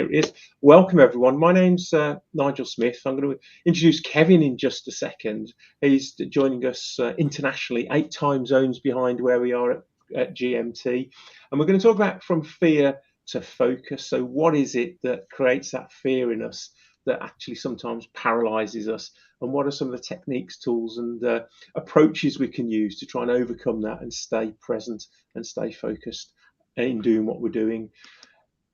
It is. Welcome, everyone. My name's Nigel Smith. I'm going to introduce Kevin in just a second. He's joining us internationally, 8 time zones behind where we are at GMT. And we're going to talk about from fear to focus. So what is it that creates that fear in us that actually sometimes paralyzes us? And what are some of the techniques, tools, and approaches we can use to try and overcome that and stay present and stay focused in doing what we're doing?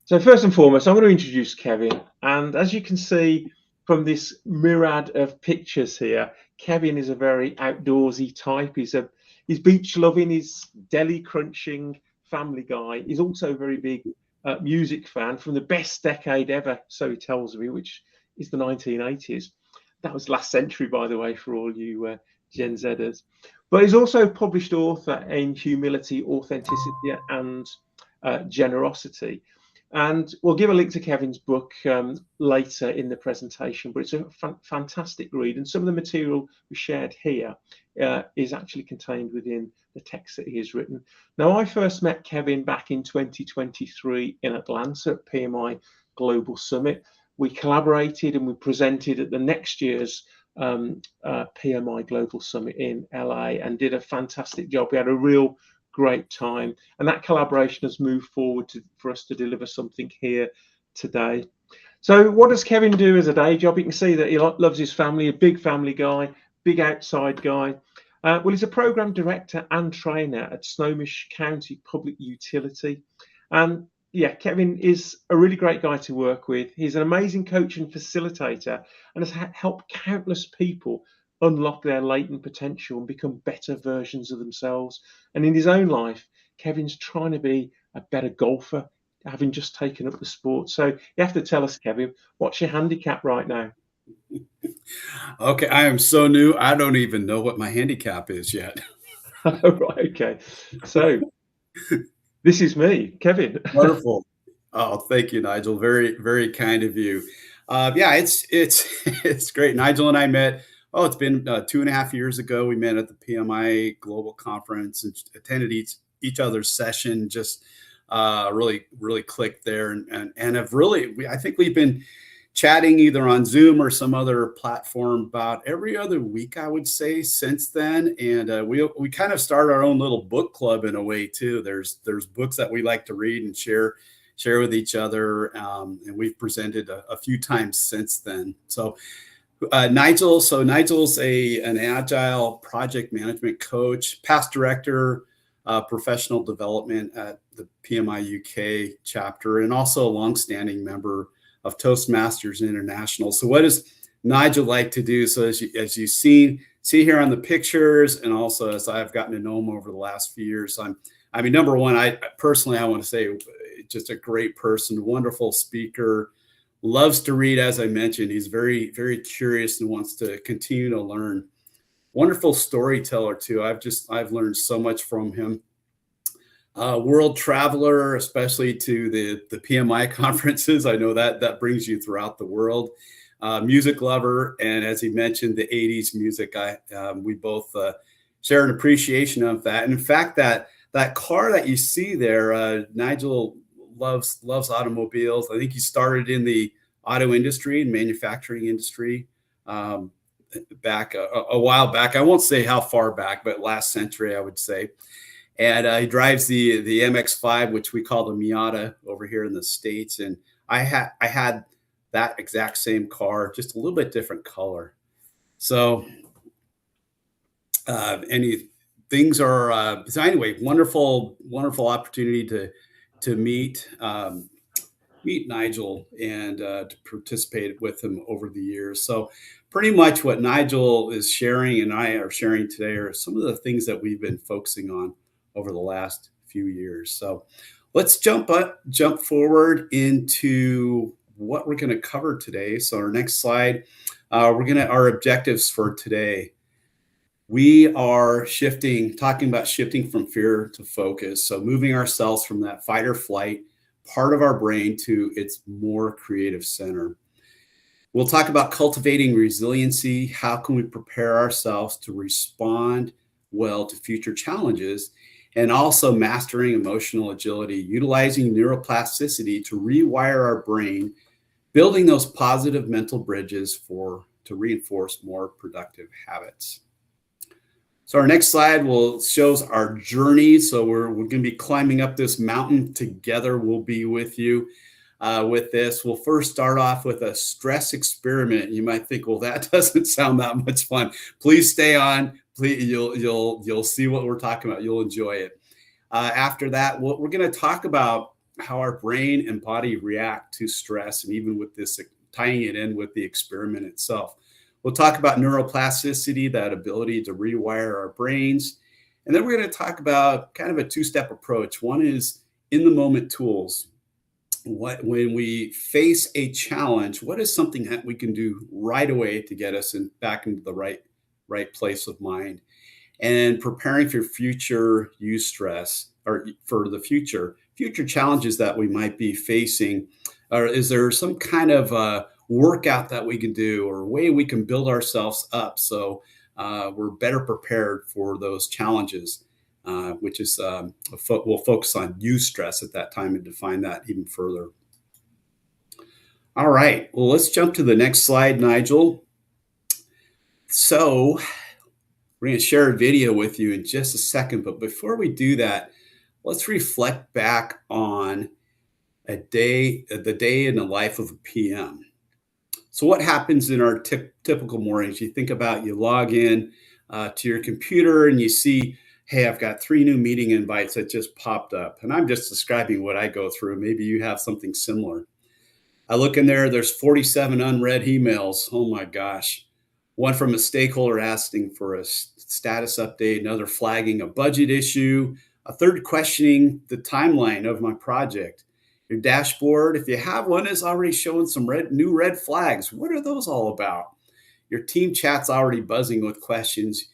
So first and foremost, I'm going to introduce Kevin. And as you can see from this myriad of pictures here, Kevin is a very outdoorsy type. He's beach loving, he's deli crunching family guy. He's also a very big music fan from the best decade ever, so he tells me, which is the 1980s. That was last century, by the way, for all you Gen Zers. But he's also a published author in humility, authenticity, and generosity. And we'll give a link to Kevin's book later in the presentation, but it's a fantastic read. And some of the material we shared here is actually contained within the text that he has written. Now, I first met Kevin back in 2023 in Atlanta at PMI Global Summit. We collaborated and we presented at the next year's PMI Global Summit in LA and did a fantastic job. We had a real great time, and that collaboration has moved forward for us to deliver something here today. So what does Kevin do as a day job? You can see that he loves his family, a big family guy, big outside guy. Well, he's a program director and trainer at Snohomish County Public Utility. And yeah, Kevin is a really great guy to work with. He's an amazing coach and facilitator and has helped countless people unlock their latent potential and become better versions of themselves. And in his own life, Kevin's trying to be a better golfer, having just taken up the sport. So you have to tell us, Kevin, what's your handicap right now? Okay, I am so new. I don't even know what my handicap is yet. Right, okay. So this is me, Kevin. Wonderful. Oh, thank you, Nigel. Very, very kind of you. Yeah, it's it's great. Nigel and I met. Oh, it's been 2.5 years ago. We met at the PMI Global Conference and attended each other's session. Just really clicked there, and have really. I think we've been chatting either on Zoom or some other platform about every other week, I would say, since then. And we kind of started our own little book club in a way too. There's books that we like to read and share with each other, and we've presented a few times since then. So. Nigel's an agile project management coach, past director, professional development at the PMI UK chapter, and also a longstanding member of Toastmasters International. So what does Nigel like to do? So as you see here on the pictures, and also as I've gotten to know him over the last few years, I mean, number one, I personally want to say just a great person, wonderful speaker, loves to read. As I mentioned, he's very, very curious and wants to continue to learn. Wonderful storyteller too. I've learned so much from him. World traveler, especially to the PMI conferences. I know that brings you throughout the world. Music lover, and as he mentioned, the 80s music. We both share an appreciation of that. And in fact, that car that you see there, Nigel loves automobiles. I think he started in the auto industry and manufacturing industry back a while back. I won't say how far back, but last century, I would say. And he drives the MX-5, which we call the Miata over here in the States. And I had that exact same car, just a little bit different color. So so anyway, wonderful opportunity to meet Nigel and to participate with him over the years. So pretty much what Nigel is sharing and I are sharing today are some of the things that we've been focusing on over the last few years. So let's jump forward into what we're going to cover today. So our next slide, our objectives for today. We are talking about shifting from fear to focus. So moving ourselves from that fight or flight part of our brain to its more creative center. We'll talk about cultivating resiliency. How can we prepare ourselves to respond well to future challenges? and also mastering emotional agility, utilizing neuroplasticity to rewire our brain, building those positive mental bridges to reinforce more productive habits. So our next slide shows our journey. So we're going to be climbing up this mountain together. We'll be with you with this. We'll first start off with a stress experiment. You might think, well, that doesn't sound that much fun. Please stay on. Please, you'll see what we're talking about. You'll enjoy it. After that, we're going to talk about how our brain and body react to stress, and even with this, tying it in with the experiment itself. We'll talk about neuroplasticity, that ability to rewire our brains. And then we're going to talk about kind of a two-step approach. One is in-the-moment tools. When we face a challenge, what is something that we can do right away to get us back into the right place of mind? And preparing for future eustress, or for the future challenges that we might be facing. Or is there some kind of workout that we can do, or a way we can build ourselves up so we're better prepared for those challenges, which is we'll focus on eustress at that time and define that even further. All right, well, let's jump to the next slide, Nigel. So we're going to share a video with you in just a second, but before we do that, let's reflect back on the day in the life of a PM. So what happens in our typical mornings? You think about, you log in to your computer and you see, hey, I've got 3 new meeting invites that just popped up. And I'm just describing what I go through. Maybe you have something similar. I look in there, there's 47 unread emails. Oh my gosh. One from a stakeholder asking for a status update, another flagging a budget issue, a third questioning the timeline of my project. Your dashboard, if you have one, is already showing some new red flags. What are those all about? Your team chat's already buzzing with questions.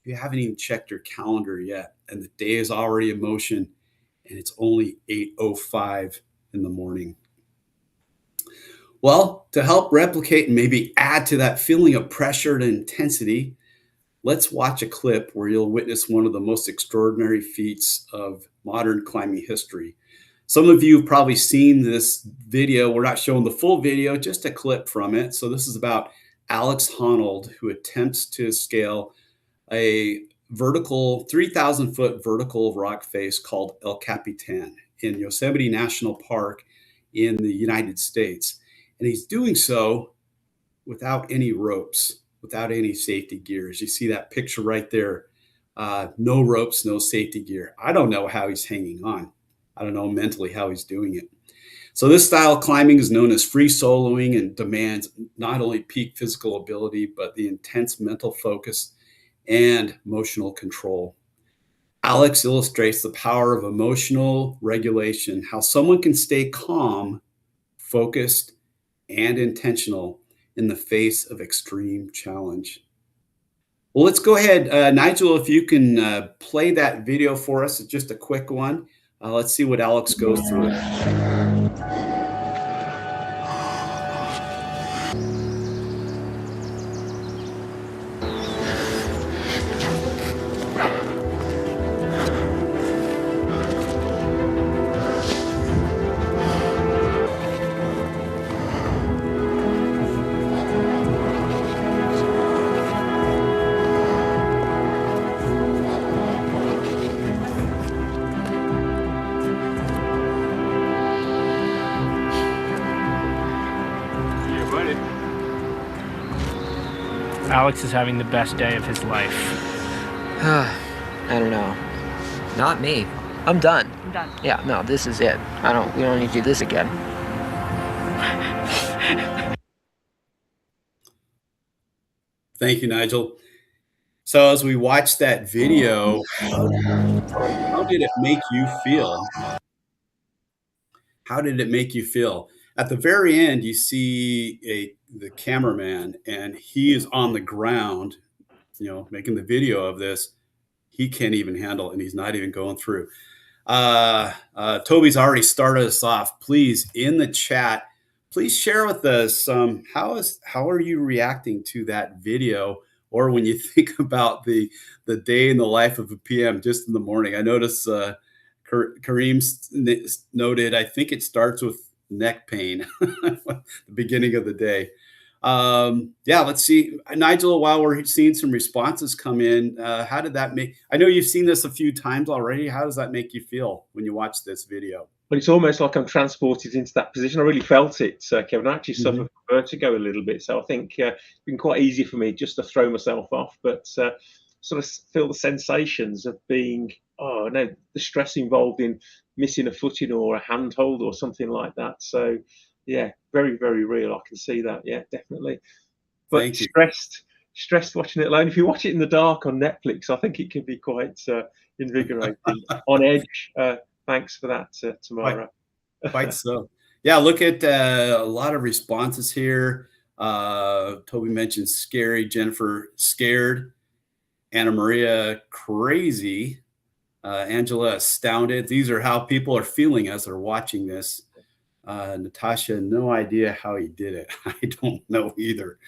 You haven't even checked your calendar yet, and the day is already in motion, and it's only 8:05 in the morning. Well, to help replicate and maybe add to that feeling of pressure and intensity, let's watch a clip where you'll witness one of the most extraordinary feats of modern climbing history. Some of you have probably seen this video. We're not showing the full video, just a clip from it. So this is about Alex Honnold, who attempts to scale a 3,000-foot vertical rock face called El Capitan in Yosemite National Park in the United States. And he's doing so without any ropes, without any safety gears. You see that picture right there. No ropes, no safety gear. I don't know how he's hanging on. I don't know mentally how he's doing it. So this style of climbing is known as free soloing and demands not only peak physical ability, but the intense mental focus and emotional control. Alex illustrates the power of emotional regulation, how someone can stay calm, focused, and intentional in the face of extreme challenge. Well, let's go ahead. Nigel, if you can play that video for us, it's just a quick one. Let's see what Alex goes through. Alex is having the best day of his life. I don't know. Not me. I'm done. I'm done. Yeah, no, this is it. We don't need to do this again. Thank you, Nigel. So as we watch that video, how did it make you feel? How did it make you feel? At the very end, you see the cameraman, and he is on the ground, making the video of this. He can't even handle it, and he's not even going through. Toby's already started us off. Please, in the chat, please share with us how are you reacting to that video or when you think about the day in the life of a PM just in the morning. I notice Kareem's noted, I think it starts with neck pain, the beginning of the day. Yeah, let's see. Nigel, while we're seeing some responses come in, how did that make, I know you've seen this a few times already. How does that make you feel when you watch this video? But it's almost like I'm transported into that position. I really felt it, Kevin. I actually suffer from vertigo a little bit. So I think it's been quite easy for me just to throw myself off, but sort of feel the sensations of being, oh no, the stress involved in missing a footing or a handhold or something like that. So yeah, very, very real. I can see that. Yeah, definitely. But Thank you. Stressed watching it alone. If you watch it in the dark on Netflix, I think it can be quite invigorating. On edge. Thanks for that, Tamara. Quite so. Yeah, look at a lot of responses here. Toby mentioned scary, Jennifer scared, Anna Maria crazy, Angela astounded. These are how people are feeling as they're watching this. Natasha, no idea how he did it. I don't know either.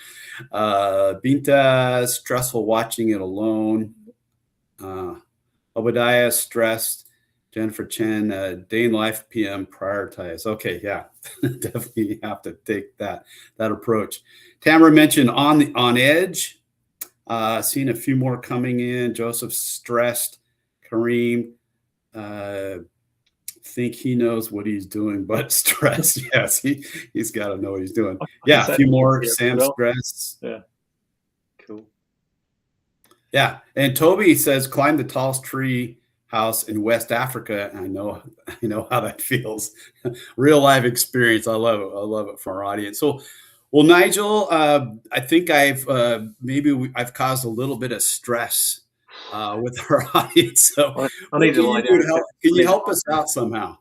Binta, stressful watching it alone. Obadiah, stressed. Jennifer Chen, day in life PM prioritize. Okay, yeah, definitely have to take that approach. Tamara mentioned on edge. Seeing a few more coming in. Joseph stressed. Kareem, think he knows what he's doing, but stressed. Yes, he's got to know what he's doing. Yeah, a few more. Sam stressed. Yeah, cool. Yeah, and Toby says climb the tallest tree house in West Africa. And I know how that feels. Real life experience. I love it. I love it for our audience. So, well, Nigel, I think I've caused a little bit of stress with our audience. So I need to lie down. Can you help us out somehow?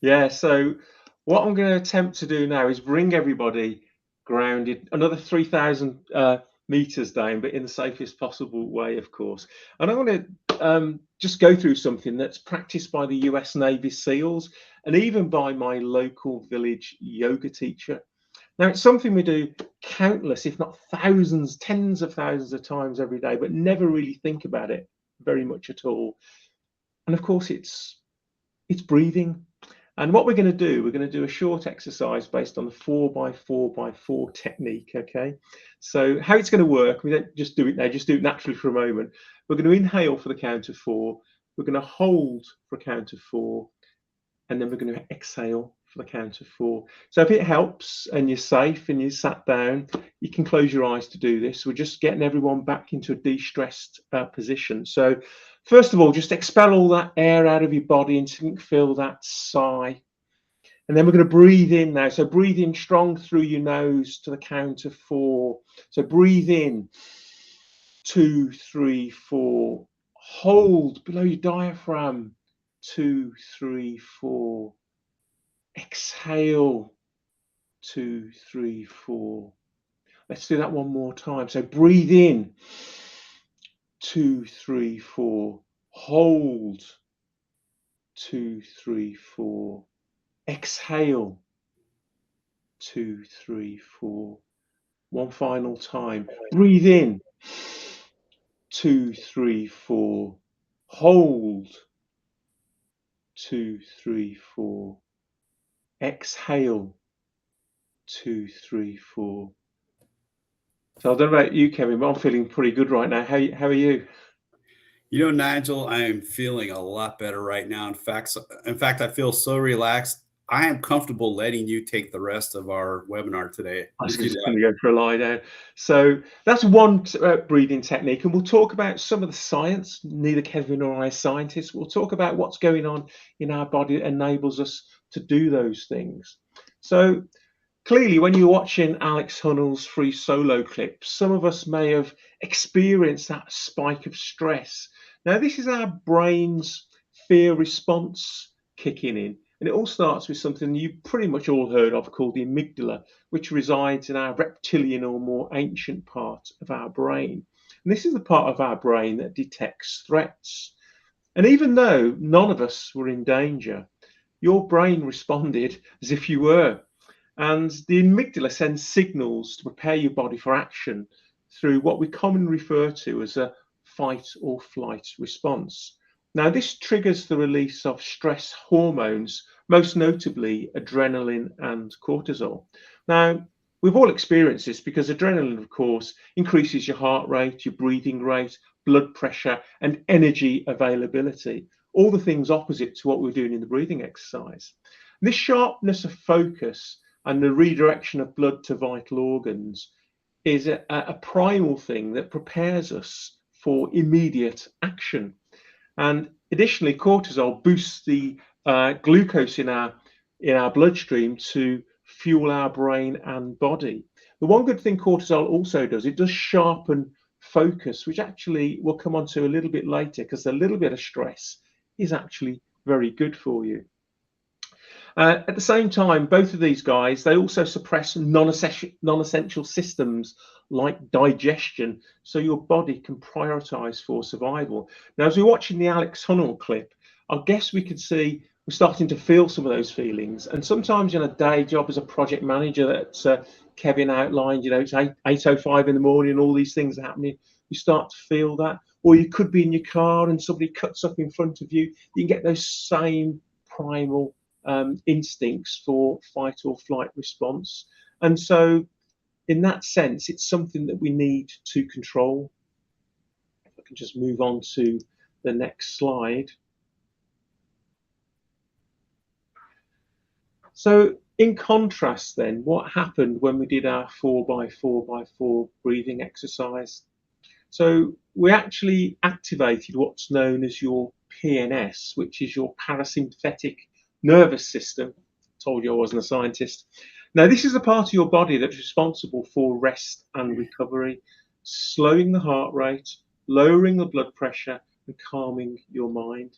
Yeah. So what I'm going to attempt to do now is bring everybody grounded, another 3,000 meters down, but in the safest possible way, of course. And I want to just go through something that's practiced by the US Navy SEALs and even by my local village yoga teacher. Now, it's something we do countless, if not thousands, tens of thousands of times every day, but never really think about it very much at all. And of course, it's breathing. And what we're going to do, we're going to do a short exercise based on the 4x4x4 technique, okay? So how it's going to work, we don't just do it now, just do it naturally for a moment. We're going to inhale for the count of 4. We're going to hold for a count of 4. And then we're going to exhale for the count of 4. So if it helps and you're safe and you sat down, you can close your eyes to do this. We're just getting everyone back into a de-stressed position. So first of all, just expel all that air out of your body and you can feel that sigh. And then we're going to breathe in now. So breathe in strong through your nose to the count of 4. So breathe in, 2, 3, 4. Hold below your diaphragm, 2, 3, 4. Exhale, 2, 3, 4. Let's do that one more time. So breathe in, 2, 3, 4. Hold, 2, 3, 4. Exhale, 2, 3, 4. One final time. Breathe in, 2, 3, 4. Hold, 2, 3, 4. Exhale, 2, 3, 4. So I don't know about you, Kevin, but I'm feeling pretty good right now. How are you? You know, Nigel, I am feeling a lot better right now. In fact, I feel so relaxed. I am comfortable letting you take the rest of our webinar today. I was just going to go for a lie down. So that's one breathing technique, and we'll talk about some of the science. Neither Kevin or I are scientists. We'll talk about what's going on in our body that enables us to do those things. So clearly, when you're watching Alex Honnold's free solo clips, some of us may have experienced that spike of stress. Now, this is our brain's fear response kicking in. And it all starts with something you've pretty much all heard of called the amygdala, which resides in our reptilian or more ancient part of our brain. And this is the part of our brain that detects threats. And even though none of us were in danger, your brain responded as if you were. And the amygdala sends signals to prepare your body for action through what we commonly refer to as a fight or flight response. Now, this triggers the release of stress hormones, most notably adrenaline and cortisol. Now, we've all experienced this because adrenaline, of course, increases your heart rate, your breathing rate, blood pressure, and energy availability. All the things opposite to what we're doing in the breathing exercise. This sharpness of focus and the redirection of blood to vital organs is a primal thing that prepares us for immediate action. And additionally, cortisol boosts the glucose in our bloodstream to fuel our brain and body. The one good thing cortisol also does, it does sharpen focus, which actually we'll come on to a little bit later, because a little bit of stress is actually very good for you. At the same time, both of these guys, they also suppress non-essential systems like digestion, so your body can prioritize for survival. Now, as we're watching the Alex Honnold clip, I guess we can see we're starting to feel some of those feelings. And sometimes in a day job as a project manager that Kevin outlined, it's 8:05 in the morning and all these things are happening, you start to feel that. Or you could be in your car and somebody cuts up in front of you. You can get those same primal instincts for fight or flight response. And so in that sense, it's something that we need to control. If I can just move on to the next slide. So in contrast then, what happened when we did our 4x4x4 breathing exercise? So we actually activated what's known as your PNS, which is your parasympathetic nervous system. Told you I wasn't a scientist. Now, this is the part of your body that's responsible for rest and recovery, slowing the heart rate, lowering the blood pressure, and calming your mind.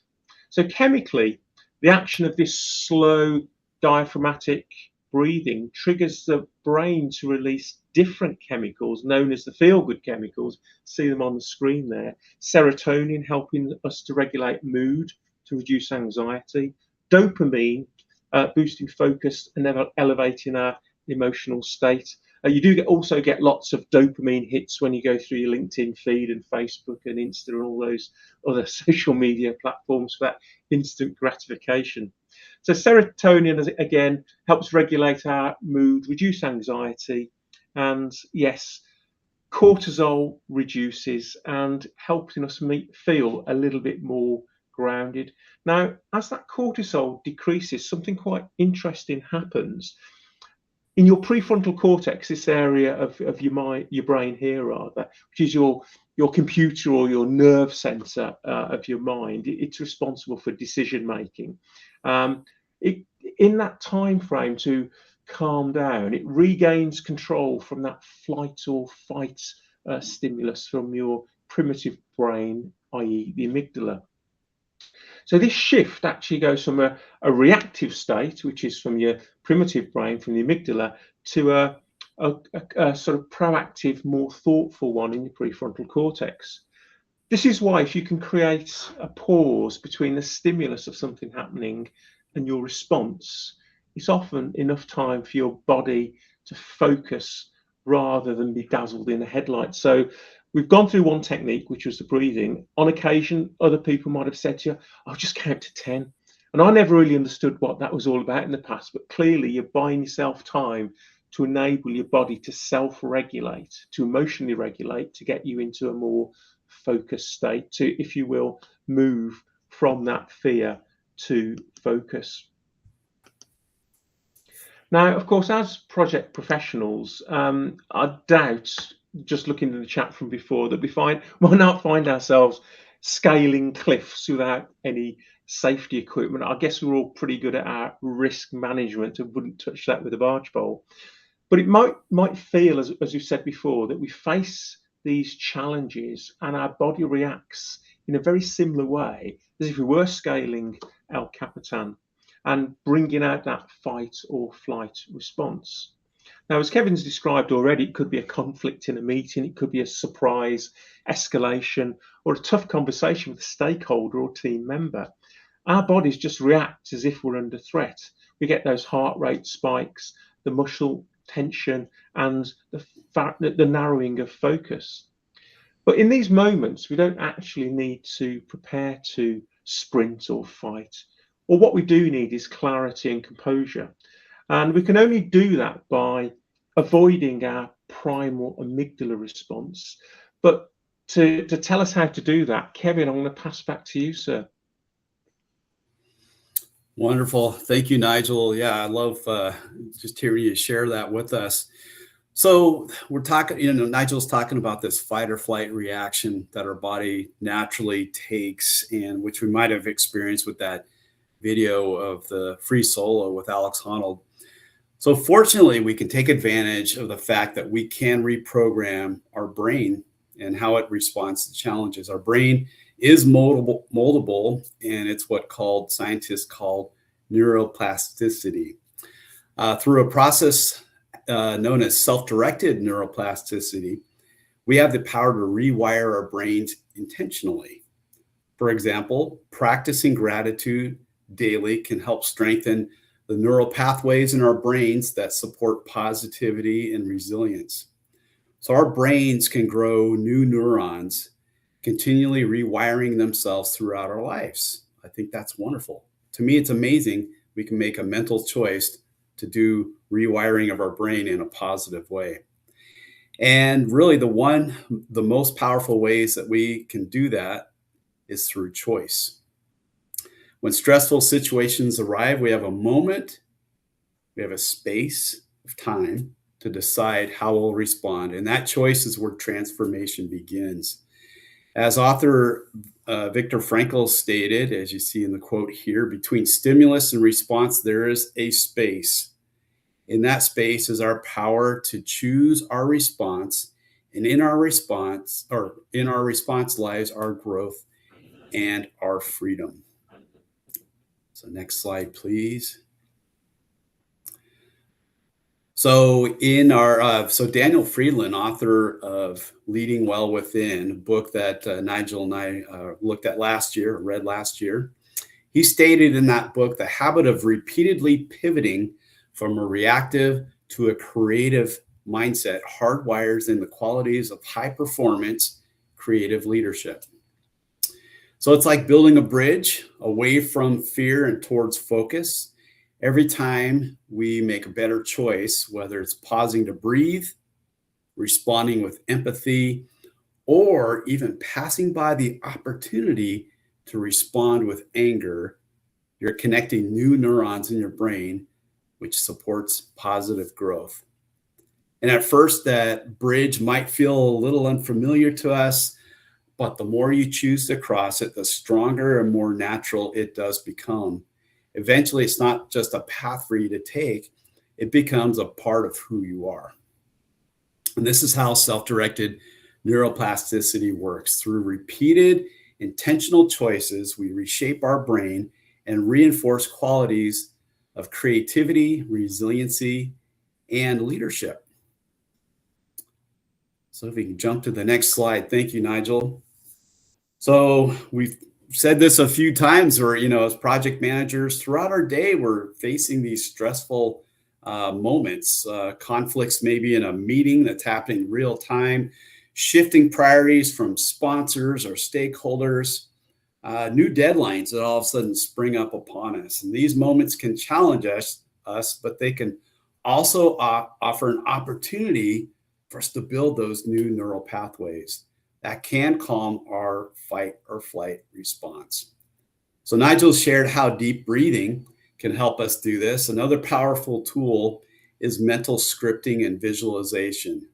So chemically, the action of this slow diaphragmatic breathing triggers the brain to release different chemicals known as the feel-good chemicals. See them on the screen there. Serotonin helping us to regulate mood, to reduce anxiety. Dopamine boosting focus and then elevating our emotional state. You do also get lots of dopamine hits when you go through your LinkedIn feed and Facebook and Insta and all those other social media platforms for that instant gratification. So serotonin, again, helps regulate our mood, reduce anxiety, and yes, cortisol reduces and helping us feel a little bit more grounded. Now, as that cortisol decreases, something quite interesting happens. In your prefrontal cortex, this area of your brain here, rather, which is your computer or your nerve center of your mind, it's responsible for decision making. In that time frame to calm down, it regains control from that flight or fight stimulus from your primitive brain, i.e. the amygdala. So this shift actually goes from a reactive state, which is from your primitive brain, from the amygdala, to a sort of proactive, more thoughtful one in your prefrontal cortex. This is why if you can create a pause between the stimulus of something happening and your response, it's often enough time for your body to focus rather than be dazzled in the headlights. So we've gone through one technique, which was the breathing. On occasion, other people might have said to you, I'll just count to 10. And I never really understood what that was all about in the past, but clearly you're buying yourself time to enable your body to self-regulate, to emotionally regulate, to get you into a more focused state, to, if you will, move from that fear to focus. Now, of course, as project professionals, I doubt, just looking at the chat from before, that we'll not find ourselves scaling cliffs without any safety equipment. I guess we're all pretty good at our risk management and wouldn't touch that with a barge pole. But it might feel, as we've said before, that we face these challenges and our body reacts in a very similar way as if we were scaling El Capitan and bringing out that fight or flight response. Now, as Kevin's described already, it could be a conflict in a meeting, it could be a surprise escalation, or a tough conversation with a stakeholder or team member. Our bodies just react as if we're under threat. We get those heart rate spikes, the muscle tension and the narrowing of focus. But in these moments, we don't actually need to prepare to sprint or fight. Or what we do need is clarity and composure. And we can only do that by avoiding our primal amygdala response. But to tell us how to do that, Kevin, I'm going to pass back to you, sir. Wonderful. Thank you, Nigel. Yeah, I love just hearing you share that with us. So we're talking, Nigel's talking about this fight or flight reaction that our body naturally takes, and which we might have experienced with that video of the free solo with Alex Honnold. So fortunately, we can take advantage of the fact that we can reprogram our brain and how it responds to challenges. Our brain is moldable, and it's what scientists call neuroplasticity. Through a process known as self-directed neuroplasticity, we have the power to rewire our brains intentionally. For example, practicing gratitude daily can help strengthen the neural pathways in our brains that support positivity and resilience. So our brains can grow new neurons, continually rewiring themselves throughout our lives. I think that's wonderful. To me, it's amazing we can make a mental choice to do rewiring of our brain in a positive way. And really the most powerful ways that we can do that is through choice. When stressful situations arrive, we have a moment, we have a space of time to decide how we'll respond. And that choice is where transformation begins. As author Viktor Frankl stated, as you see in the quote here, between stimulus and response, there is a space. In that space is our power to choose our response. And in our response lies our growth and our freedom. So next slide, please. So Daniel Friedland, author of Leading Well Within, a book that Nigel and I read last year, he stated in that book, the habit of repeatedly pivoting from a reactive to a creative mindset hardwires in the qualities of high performance creative leadership. So it's like building a bridge away from fear and towards focus. Every time we make a better choice, whether it's pausing to breathe, responding with empathy, or even passing by the opportunity to respond with anger, you're connecting new neurons in your brain, which supports positive growth. And at first, that bridge might feel a little unfamiliar to us, but the more you choose to cross it, the stronger and more natural it does become. Eventually, it's not just a path for you to take, it becomes a part of who you are. And this is how self-directed neuroplasticity works. Through repeated intentional choices, we reshape our brain and reinforce qualities of creativity, resiliency, and leadership. So if we can jump to the next slide. Thank you, Nigel. So we've said this a few times, or, as project managers throughout our day, we're facing these stressful moments, conflicts maybe in a meeting that's happening real time, shifting priorities from sponsors or stakeholders, new deadlines that all of a sudden spring up upon us. And these moments can challenge us, but they can also offer an opportunity for us to build those new neural pathways that can calm our fight or flight response. So Nigel shared how deep breathing can help us do this. Another powerful tool is mental scripting and visualization.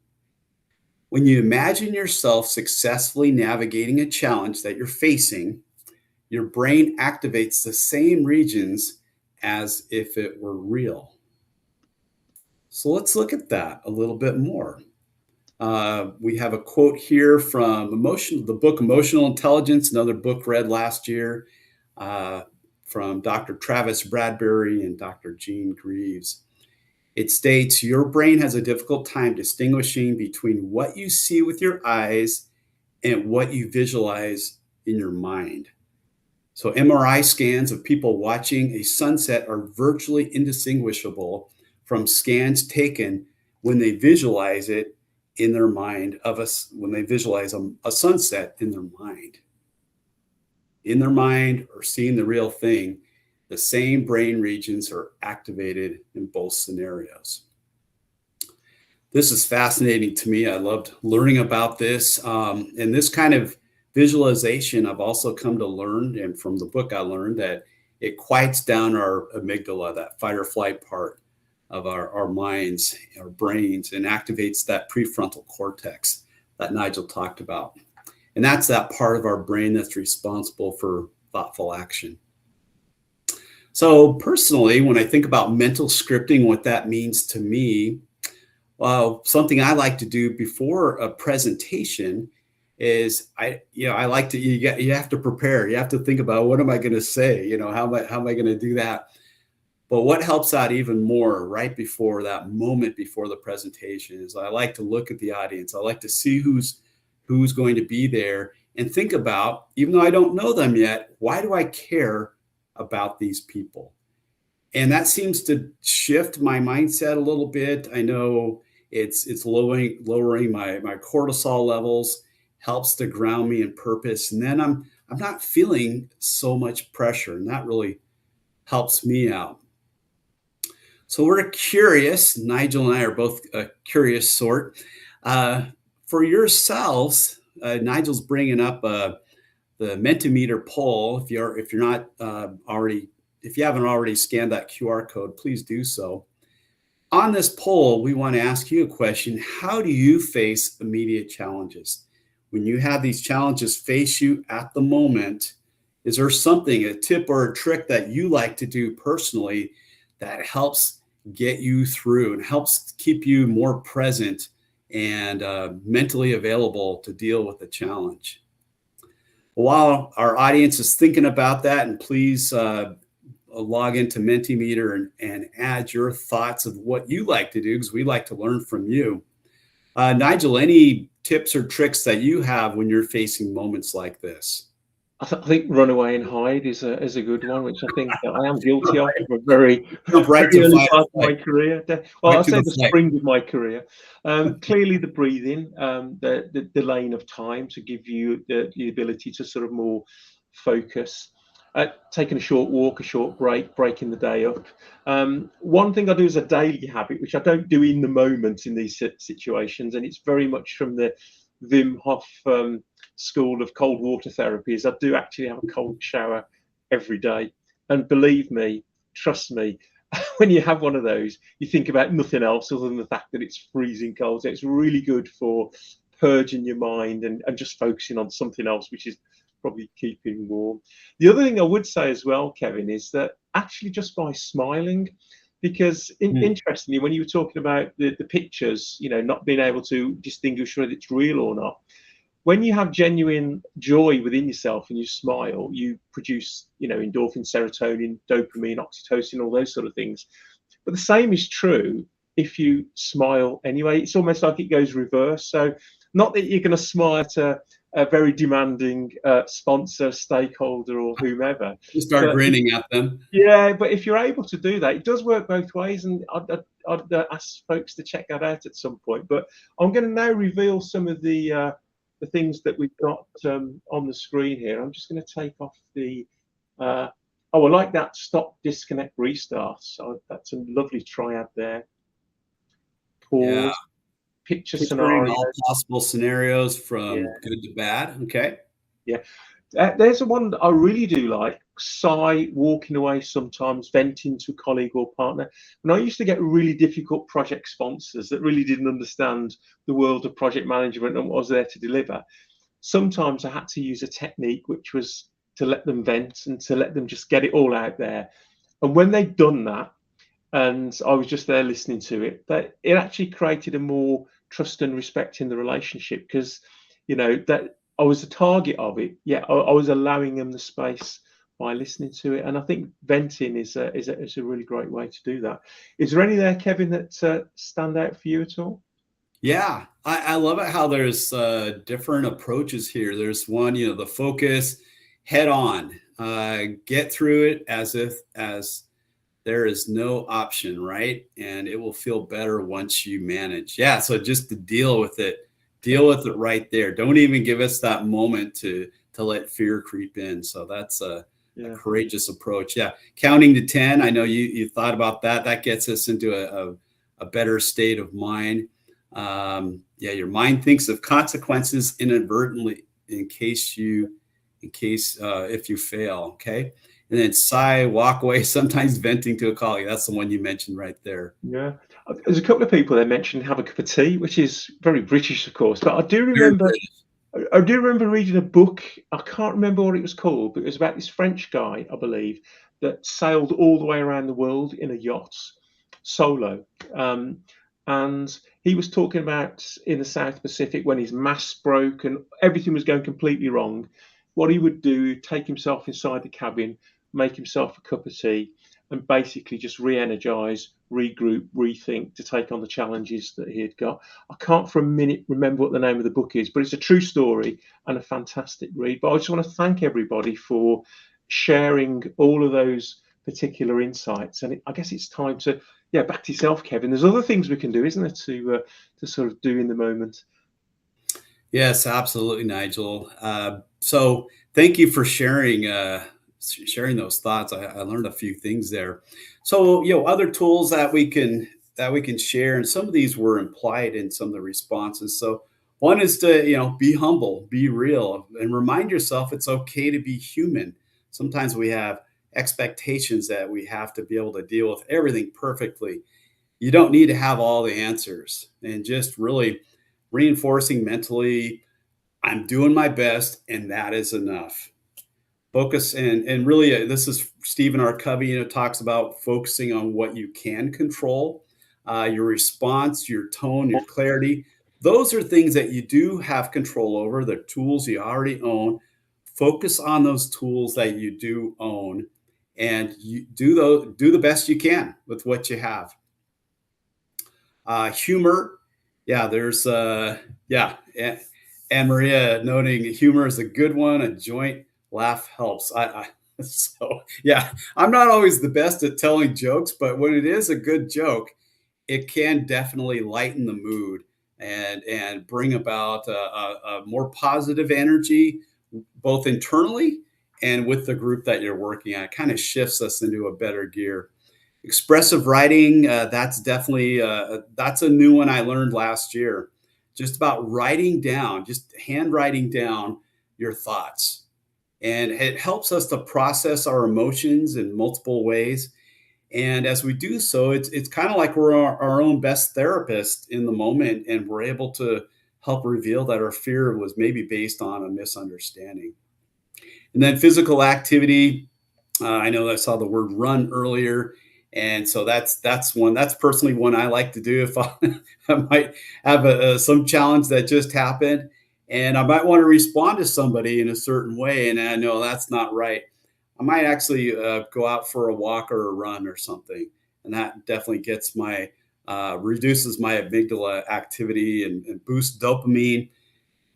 When you imagine yourself successfully navigating a challenge that you're facing, your brain activates the same regions as if it were real. So let's look at that a little bit more. We have a quote here from the book Emotional Intelligence, another book read last year from Dr. Travis Bradbury and Dr. Gene Greaves. It states, your brain has a difficult time distinguishing between what you see with your eyes and what you visualize in your mind. So MRI scans of people watching a sunset are virtually indistinguishable from scans taken when they visualize it in their mind when they visualize a sunset in their mind or seeing the real thing, the same brain regions are activated in both scenarios. This is fascinating to me. I loved learning about this. And this kind of visualization, I've also come to learn, and from the book I learned, that it quiets down our amygdala, that fight or flight part of our minds, our brains, and activates that prefrontal cortex that Nigel talked about. And that's that part of our brain that's responsible for thoughtful action. So personally, when I think about mental scripting, what that means to me, well, something I like to do before a presentation is I like to, you have to prepare. You have to think about, what am I going to say? How am I going to do that? But what helps out even more right before that moment before the presentation is I like to look at the audience. I like to see who's going to be there and think about, even though I don't know them yet, why do I care about these people? And that seems to shift my mindset a little bit. I know it's lowering my cortisol levels, helps to ground me in purpose. And then I'm not feeling so much pressure, and that really helps me out. So we're curious. Nigel and I are both a curious sort. For yourselves, Nigel's bringing up the Mentimeter poll. If you haven't already scanned that QR code, please do so. On this poll, we want to ask you a question. How do you face immediate challenges? When you have these challenges face you at the moment, is there something, a tip or a trick that you like to do personally that helps get you through and helps keep you more present and mentally available to deal with the challenge? While our audience is thinking about that, and please log into Mentimeter and add your thoughts of what you like to do, because we like to learn from you. Nigel, any tips or tricks that you have when you're facing moments like this? I think run away and hide is a good one, which I think I am guilty of for a very early part of my career. Well, I'll say the spring of my career. Clearly, the breathing, the lane of time to give you the ability to sort of more focus. Taking a short walk, a short break, breaking the day up. One thing I do as a daily habit, which I don't do in the moment in these situations, and it's very much from the Wim Hof school of cold water therapy, is I do actually have a cold shower every day. And believe me, trust me, when you have one of those, you think about nothing else other than the fact that it's freezing cold. So it's really good for purging your mind and just focusing on something else, which is probably keeping warm. The other thing I would say as well, Kevin, is that actually just by smiling, because interestingly, when you were talking about the pictures, not being able to distinguish whether it's real or not, when you have genuine joy within yourself and you smile, you produce, endorphin, serotonin, dopamine, oxytocin, all those sort of things. But the same is true if you smile anyway. It's almost like it goes reverse. So not that you're going to smile to a very demanding sponsor, stakeholder, or whomever. You start grinning at them. Yeah, but if you're able to do that, it does work both ways, and I'd ask folks to check that out at some point. But I'm going to now reveal some of the things that we've got on the screen here. I'm just going to take off the. I like that stop, disconnect, restart. So that's a lovely triad there. Pause. Yeah. Picture scenarios. All possible scenarios from good to bad. Okay. Yeah. There's a one that I really do like. Sigh, walking away sometimes, venting to a colleague or partner. And I used to get really difficult project sponsors that really didn't understand the world of project management and what I was there to deliver. Sometimes I had to use a technique which was to let them vent and to let them just get it all out there. And when they'd done that, and I was just there listening to it, that it actually created a more trust and respect in the relationship, because that I was the target of it, yet I was allowing them the space by listening to it. And I think venting is a really great way to do that. Is there any there, Kevin, that stand out for you at all? Yeah, I love it how there's different approaches here. There's one, the focus, head on, get through it as There is no option, right? And it will feel better once you manage. Yeah. So just to deal with it right there. Don't even give us that moment to let fear creep in. So that's a Yeah. courageous approach. Yeah. Counting to 10. I know you thought about that. That gets us into a better state of mind. Yeah, your mind thinks of consequences inadvertently if you fail. Okay. And then sigh, walk away, sometimes venting to a colleague. That's the one you mentioned right there. Yeah. There's a couple of people that mentioned have a cup of tea, which is very British, of course. But Very British. I do remember reading a book. I can't remember what it was called, but it was about this French guy, I believe, that sailed all the way around the world in a yacht, solo. Um, and he was talking about in the South Pacific when his mast broke and everything was going completely wrong. What he would do, take himself inside the cabin, make himself a cup of tea, and basically just re-energize, regroup, rethink to take on the challenges that he had got. I can't for a minute remember what the name of the book is, but it's a true story and a fantastic read. But I just want to thank everybody for sharing all of those particular insights. And I guess it's time to, yeah, back to yourself, Kevin. There's other things we can do, isn't there, to sort of do in the moment. Yes, absolutely, Nigel. So thank you for sharing those thoughts. I learned a few things there. So, other tools that we can share, and some of these were implied in some of the responses. So one is to, be humble, be real, and remind yourself it's okay to be human. Sometimes we have expectations that we have to be able to deal with everything perfectly. You don't need to have all the answers, and just really reinforcing mentally, I'm doing my best and that is enough. Focus and really, this is Stephen R. Covey, talks about focusing on what you can control, your response, your tone, your clarity. Those are things that you do have control over, the tools you already own. Focus on those tools that you do own, and you do the best you can with what you have. Humor, yeah, there's yeah, and Maria noting humor is a good one. A joint laugh helps. So yeah, I'm not always the best at telling jokes, but when it is a good joke, it can definitely lighten the mood and bring about a more positive energy, both internally and with the group that you're working at. It kind of shifts us into a better gear. Expressive writing, that's definitely that's a new one I learned last year. Just about writing down, just handwriting down your thoughts, and it helps us to process our emotions in multiple ways. And as we do so, it's kind of like we're our own best therapist in the moment, and we're able to help reveal that our fear was maybe based on a misunderstanding. And then physical activity. I know I saw the word run earlier, and so that's personally one I like to do if I might have some challenge that just happened, and I might want to respond to somebody in a certain way, and I know that's not right. I might actually go out for a walk or a run or something, and that definitely gets my reduces my amygdala activity and boosts dopamine.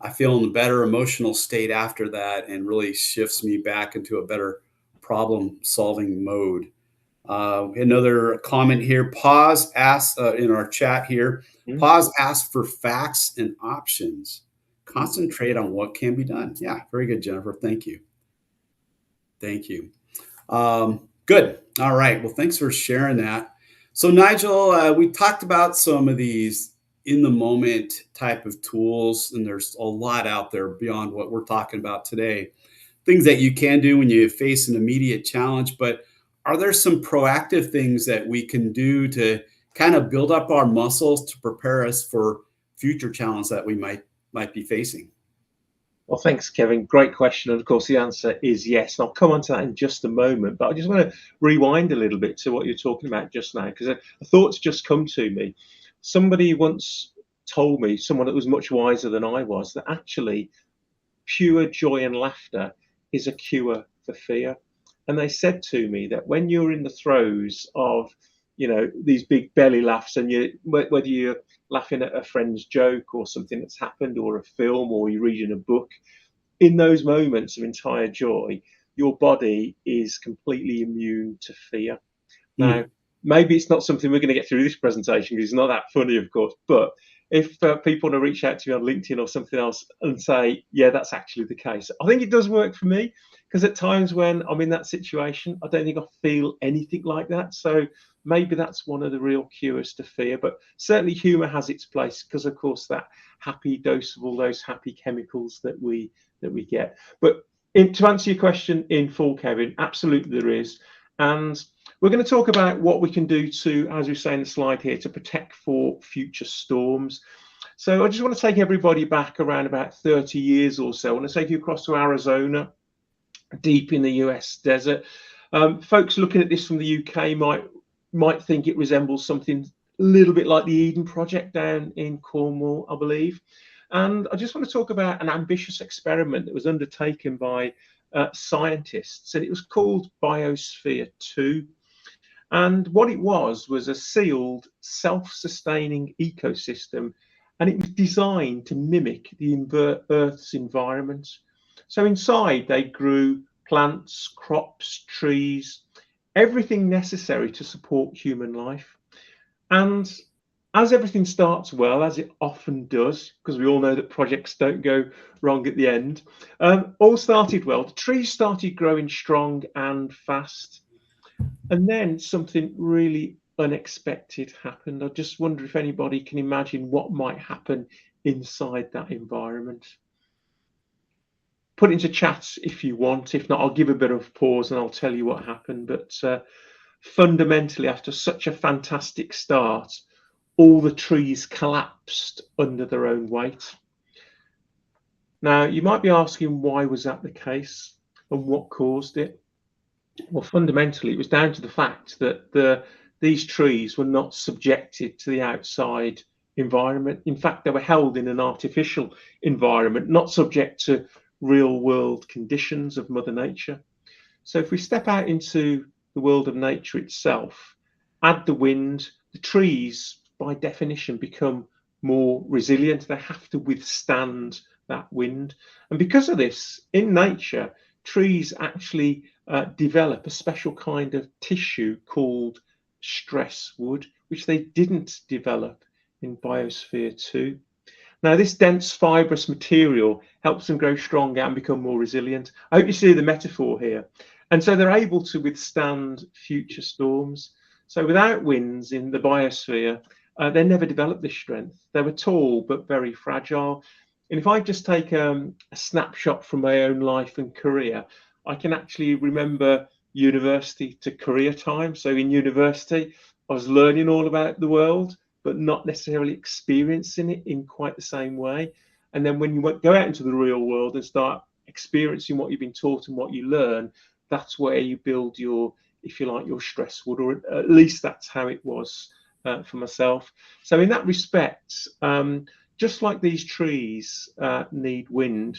I feel in a better emotional state after that, and really shifts me back into a better problem solving mode. Another comment here, pause, ask in our chat here, Mm. pause, ask for facts and options. Concentrate on what can be done. Yeah, very good, Jennifer. Thank you. Thank you. Good. All right. Well, thanks for sharing that. So, Nigel, we talked about some of these in the moment type of tools, and there's a lot out there beyond what we're talking about today. Things that you can do when you face an immediate challenge, but are there some proactive things that we can do to kind of build up our muscles to prepare us for future challenges that we might be facing? Well, thanks, Kevin. Great question. And of course, the answer is yes. And I'll come on to that in just a moment. But I just want to rewind a little bit to what you're talking about just now, because a thought's just come to me. Somebody once told me, someone that was much wiser than I was, that actually pure joy and laughter is a cure for fear. And they said to me that when you're in the throes of, these big belly laughs, and whether you're laughing at a friend's joke or something that's happened, or a film, or you're reading a book, in those moments of entire joy, your body is completely immune to fear. Now, maybe it's not something we're going to get through this presentation because it's not that funny, of course. But if people want to reach out to me on LinkedIn or something else and say, yeah, that's actually the case, I think it does work for me, because at times when I'm in that situation, I don't think I feel anything like that. So maybe that's one of the real cures to fear. But certainly humour has its place, because, of course, that happy dose of all those happy chemicals that we get. But to answer your question in full, Kevin, absolutely there is. And we're going to talk about what we can do to, as we say in the slide here, to protect for future storms. So I just want to take everybody back around about 30 years or so. I want to take you across to Arizona, deep in the US desert. Folks looking at this from the UK might think it resembles something a little bit like the Eden Project down in Cornwall, I believe. And I just want to talk about an ambitious experiment that was undertaken by scientists, and it was called Biosphere 2. And what it was a sealed, self-sustaining ecosystem, and it was designed to mimic the Earth's environment. So inside they grew plants, crops, trees, everything necessary to support human life. And as everything starts well, as it often does, because we all know that projects don't go wrong at the end, all started well. The trees started growing strong and fast. And then something really unexpected happened. I just wonder if anybody can imagine what might happen inside that environment. Put it into chat if you want. If not, I'll give a bit of pause and I'll tell you what happened. But fundamentally, after such a fantastic start, all the trees collapsed under their own weight. Now, you might be asking, why was that the case and what caused it? Well, fundamentally, it was down to the fact that these trees were not subjected to the outside environment. In fact, they were held in an artificial environment, not subject to real world conditions of Mother Nature. So if we step out into the world of nature itself, add the wind, the trees, by definition, become more resilient. They have to withstand that wind. And because of this, in nature, trees actually develop a special kind of tissue called stress wood, which they didn't develop in Biosphere 2. Now, this dense fibrous material helps them grow stronger and become more resilient. I hope you see the metaphor here. And so they're able to withstand future storms. So without winds in the biosphere, they never developed this strength. They were tall but very fragile. And if I just take a snapshot from my own life and career, I can actually remember university to career time. So in university, I was learning all about the world, but not necessarily experiencing it in quite the same way. And then when you go out into the real world and start experiencing what you've been taught and what you learn, that's where you build your, if you like, your stress wood, or at least that's how it was for myself. So in that respect, just like these trees need wind,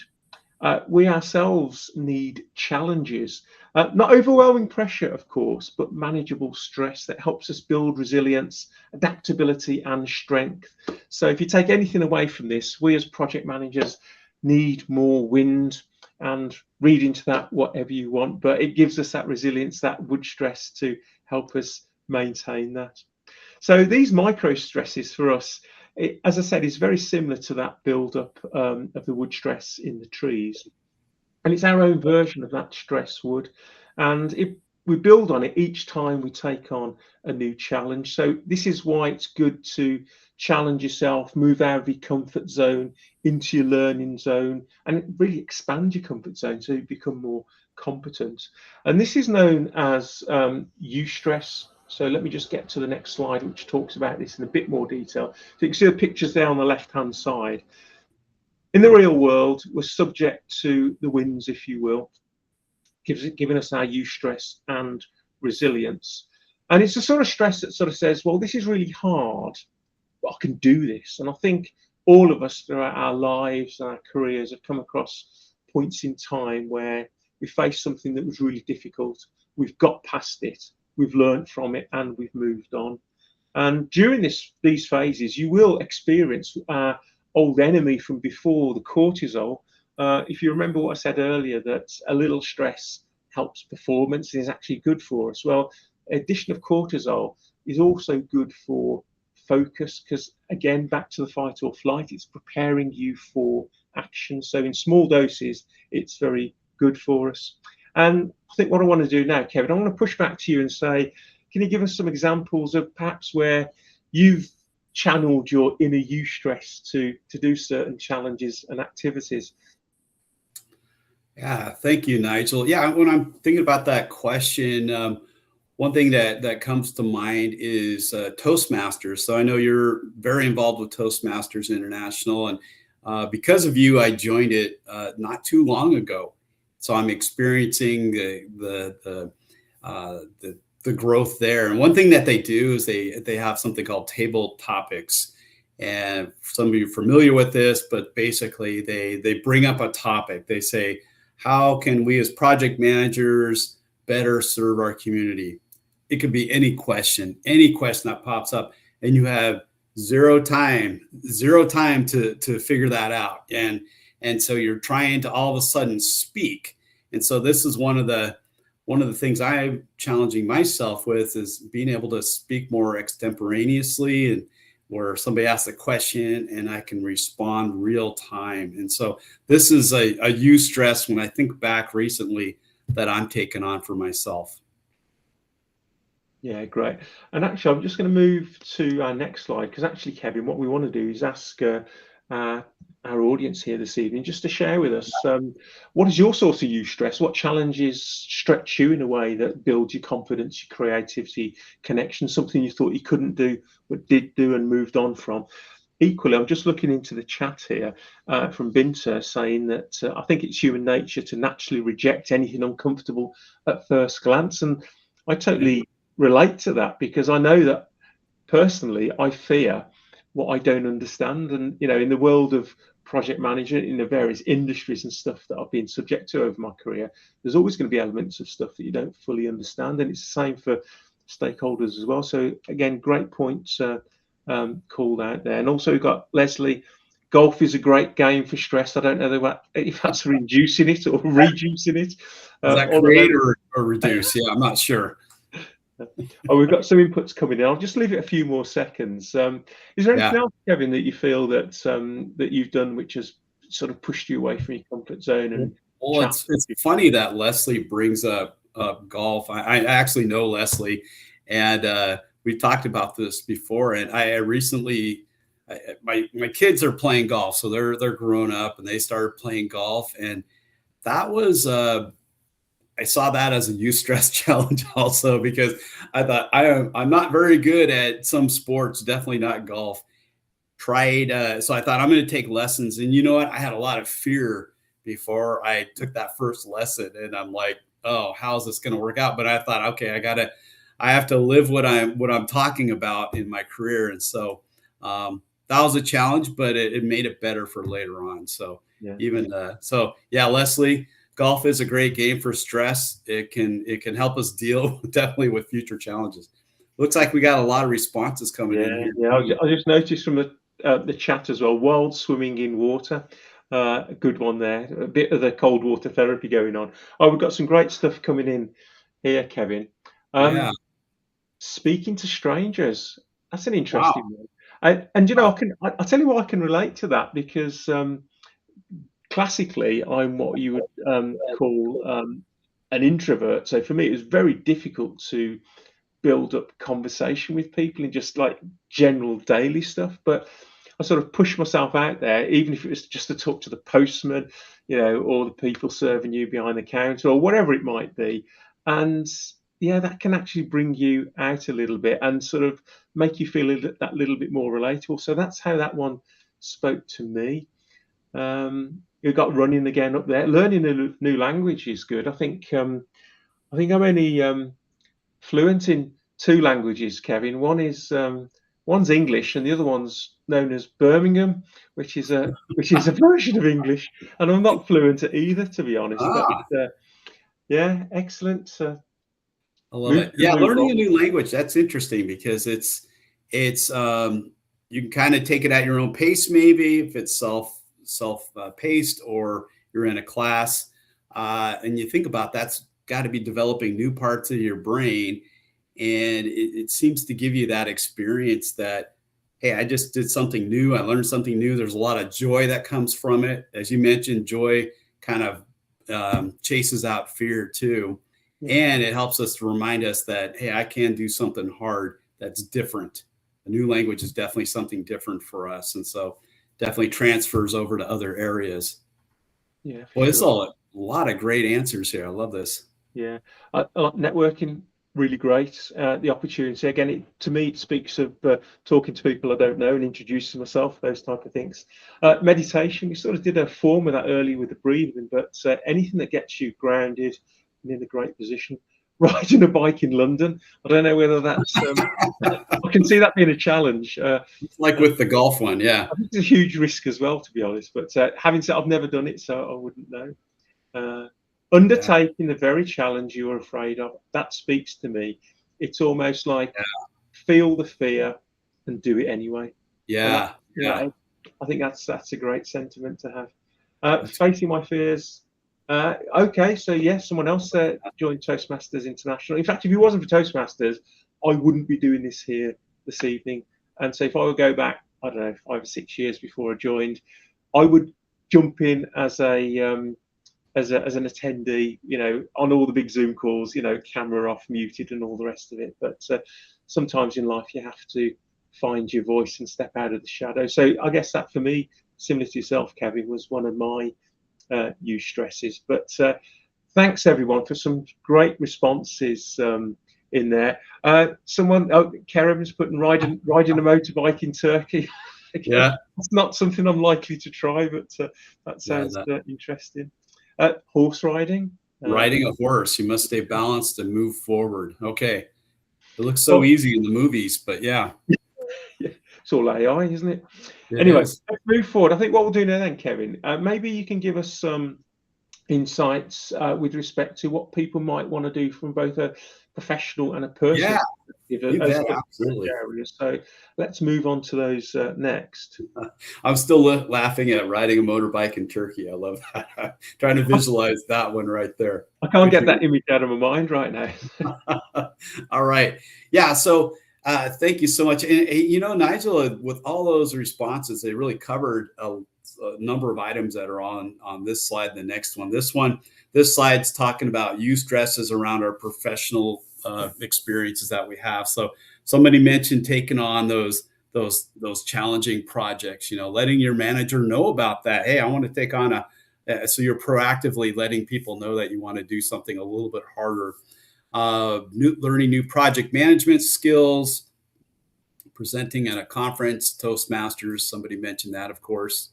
we ourselves need challenges, not overwhelming pressure, of course, but manageable stress that helps us build resilience, adaptability, and strength. So if you take anything away from this, we as project managers need more wind, and read into that whatever you want, but it gives us that resilience, that wood stress, to help us maintain that. So these micro stresses for us, as I said, is very similar to that build-up of the wood stress in the trees. And it's our own version of that stress wood. And we build on it each time we take on a new challenge. So this is why it's good to challenge yourself, move out of your comfort zone into your learning zone, and really expand your comfort zone so you become more competent. And this is known as eustress. So let me just get to the next slide, which talks about this in a bit more detail. So you can see the pictures there on the left-hand side. In the real world, we're subject to the winds, if you will, giving us our eustress and resilience. And it's a sort of stress that sort of says, well, this is really hard, but I can do this. And I think all of us throughout our lives and our careers have come across points in time where we faced something that was really difficult. We've got past it, we've learned from it, and we've moved on. And during these phases, you will experience our old enemy from before, the cortisol. If you remember what I said earlier, that a little stress helps performance and is actually good for us. Well, addition of cortisol is also good for focus, because again, back to the fight or flight, it's preparing you for action. So in small doses, it's very good for us. And I think what I want to do now, Kevin, I want to push back to you and say, can you give us some examples of perhaps where you've channeled your inner eustress to do certain challenges and activities? Yeah, thank you, Nigel. Yeah, when I'm thinking about that question, one thing that comes to mind is Toastmasters. So I know you're very involved with Toastmasters International, and because of you, I joined it not too long ago. So I'm experiencing the growth there. And one thing that they do is they have something called table topics. And some of you are familiar with this, but basically they bring up a topic. They say, how can we as project managers better serve our community? It could be any question that pops up, and you have zero time to figure that out. And so you're trying to all of a sudden speak. And so this is one of the things I'm challenging myself with, is being able to speak more extemporaneously, and where somebody asks a question and I can respond real time. And so this is a eustress when I think back recently that I'm taking on for myself. Yeah, great. And actually, I'm just going to move to our next slide, because actually, Kevin, what we want to do is ask our audience here this evening just to share with us, what is your source of eustress? What challenges stretch you in a way that builds your confidence, your creativity, connection, something you thought you couldn't do but did do and moved on from? Equally, I'm just looking into the chat here from Binter, saying that I think it's human nature to naturally reject anything uncomfortable at first glance. And I totally relate to that, because I know that personally I fear what I don't understand. And in the world of project management, in the various industries and stuff that I've been subject to over my career, there's always going to be elements of stuff that you don't fully understand, and it's the same for stakeholders as well. So again, great points called out there. And also we've got Leslie. Golf is a great game for stress. I don't know if that's reducing it or reducing it. Is that create or reduce? Yeah, I'm not sure. Oh, we've got some inputs coming in. I'll just leave it a few more seconds. Is there anything else, Kevin, that you feel that that you've done which has sort of pushed you away from your comfort zone? And it's funny that Leslie brings up golf. I actually know Leslie, and we talked about this before. And I recently, my kids are playing golf, so they're grown up and they started playing golf, and that was I saw that as a eustress challenge also, because I thought I'm not very good at some sports, definitely not golf. So I thought I'm going to take lessons. And you know what? I had a lot of fear before I took that first lesson, and I'm like, oh, how's this going to work out? But I thought, okay, I have to live what I'm talking about in my career. And so that was a challenge, but it made it better for later on. So Leslie, golf is a great game for stress. It can help us deal definitely with future challenges. Looks like we got a lot of responses coming in here. Yeah, I just noticed from the chat as well. Wild swimming in water, a good one there. A bit of the cold water therapy going on. Oh, we've got some great stuff coming in here, Kevin. Speaking to strangers. That's an interesting one. I'll tell you why I can relate to that, because classically, I'm what you would call an introvert. So for me, it was very difficult to build up conversation with people in just like general daily stuff. But I sort of pushed myself out there, even if it was just to talk to the postman, or the people serving you behind the counter or whatever it might be. And that can actually bring you out a little bit and sort of make you feel that little bit more relatable. So that's how that one spoke to me. You've got running again up there. Learning a new language is good. I think I'm only fluent in 2 languages, Kevin. One's English, and the other one's known as Birmingham, which is a version of English. And I'm not fluent at either, to be honest. But excellent. I love it. Yeah, learning a new language, that's interesting, because it's you can kind of take it at your own pace, maybe if it's self-paced or you're in a class, and you think about that's got to be developing new parts of your brain. And it seems to give you that experience that, hey, I just did something new. I learned something new. There's a lot of joy that comes from it. As you mentioned, joy kind of chases out fear too. Yeah. And it helps us to remind us that, hey, I can do something hard that's different. A new language is definitely something different for us. And so definitely transfers over to other areas. Yeah. Well, it's all a lot of great answers here. I love this. Yeah. Networking, really great. The opportunity, again, to me, it speaks of talking to people I don't know and introducing myself, those type of things. Meditation, we sort of did a form of that earlier with the breathing, but anything that gets you grounded and in a great position. Riding a bike in London, I don't know whether that's, I can see that being a challenge. Like with the golf one, yeah. I think it's a huge risk as well, to be honest, but having said, I've never done it, so I wouldn't know. Undertaking the very challenge you're afraid of, that speaks to me. It's almost like feel the fear and do it anyway. Yeah. I think that's a great sentiment to have. Facing my fears. Okay, so yes, someone else joined Toastmasters International. In fact, if it wasn't for Toastmasters, I wouldn't be doing this here this evening. And so if I would go back, I don't know, 5 or 6 years before I joined, I would jump in as an attendee, on all the big Zoom calls, camera off, muted, and all the rest of it. But sometimes in life you have to find your voice and step out of the shadow. So I guess that for me, similar to yourself, Kevin, was one of my new stresses. But thanks everyone for some great responses in there. Kerem's putting riding a motorbike in Turkey. Yeah, it's not something I'm likely to try, but that sounds interesting. Horse riding. Riding a horse, you must stay balanced and move forward. Okay, it looks so easy in the movies, but yeah. It's all AI, isn't it? Anyway, let's move forward. I think what we'll do now then, Kevin, maybe you can give us some insights with respect to what people might want to do from both a professional and a personal perspective. Absolutely. Areas. So let's move on to those next. I'm still laughing at riding a motorbike in Turkey. I love that. Trying to visualize that one right there. I can't get that image out of my mind right now. All right. Yeah. So thank you so much. And Nigel, with all those responses, they really covered a number of items that are on this slide. The next one, this slide's talking about stresses around our professional experiences that we have. So somebody mentioned taking on those challenging projects, letting your manager know about that. Hey, I want to take on so you're proactively letting people know that you want to do something a little bit harder. Learning new project management skills, presenting at a conference, Toastmasters, somebody mentioned that, of course.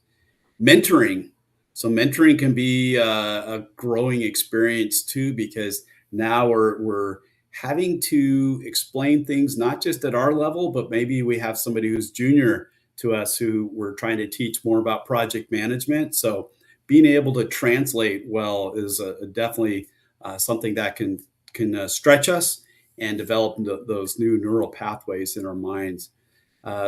Mentoring. So mentoring can be a growing experience too, because now we're having to explain things, not just at our level, but maybe we have somebody who's junior to us who we're trying to teach more about project management. So being able to translate well is definitely something that can stretch us and develop those new neural pathways in our minds.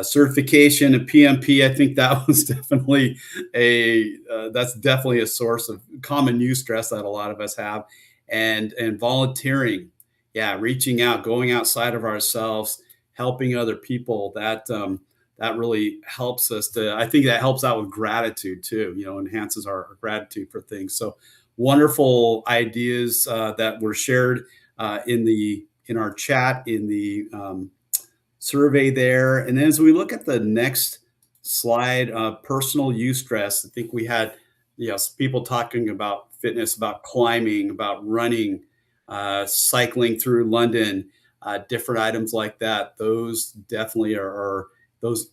Certification and PMP, I think that was definitely that's definitely a source of common stress that a lot of us have. And volunteering, reaching out, going outside of ourselves, helping other people, that really helps us I think that helps out with gratitude too, enhances our gratitude for things. So wonderful ideas that were shared in our chat, in the survey there. And then as we look at the next slide, personal stress, I think we had people talking about fitness, about climbing, about running, cycling through London, different items like that. Those definitely are those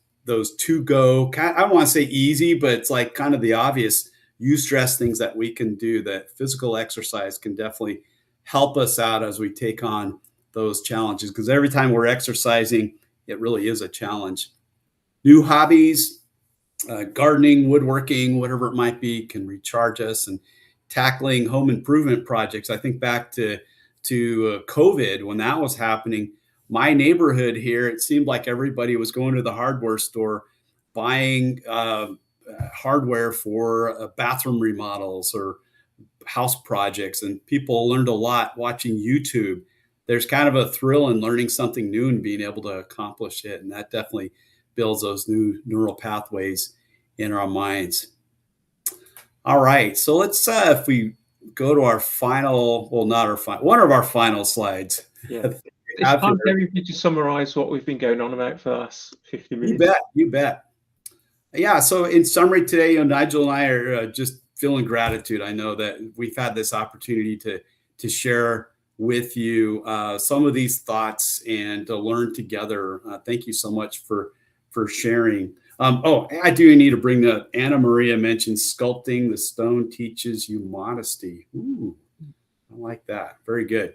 to go. I don't want to say easy, but it's like kind of the obvious stress things that we can do. That physical exercise can definitely help us out as we take on those challenges, because every time we're exercising, it really is a challenge. New hobbies, gardening, woodworking, whatever it might be, can recharge us. And tackling home improvement projects. I think back to COVID, when that was happening, my neighborhood here, it seemed like everybody was going to the hardware store, buying hardware for bathroom remodels or house projects. And people learned a lot watching YouTube. there's kind of a thrill in learning something new and being able to accomplish it. And that definitely builds those new neural pathways in our minds. All right. So let's, if we go to our final, well, not our final, one of our final slides. Yeah. It's time, Gary, to summarize what we've been going on about for the last 50 minutes. You bet. Yeah. So in summary today, Nigel and I are just feeling gratitude. I know that we've had this opportunity to share with you some of these thoughts and to learn together. Thank you so much for sharing. I do need to bring up, Anna Maria mentioned sculpting the stone teaches you modesty. Ooh, I like that. Very good.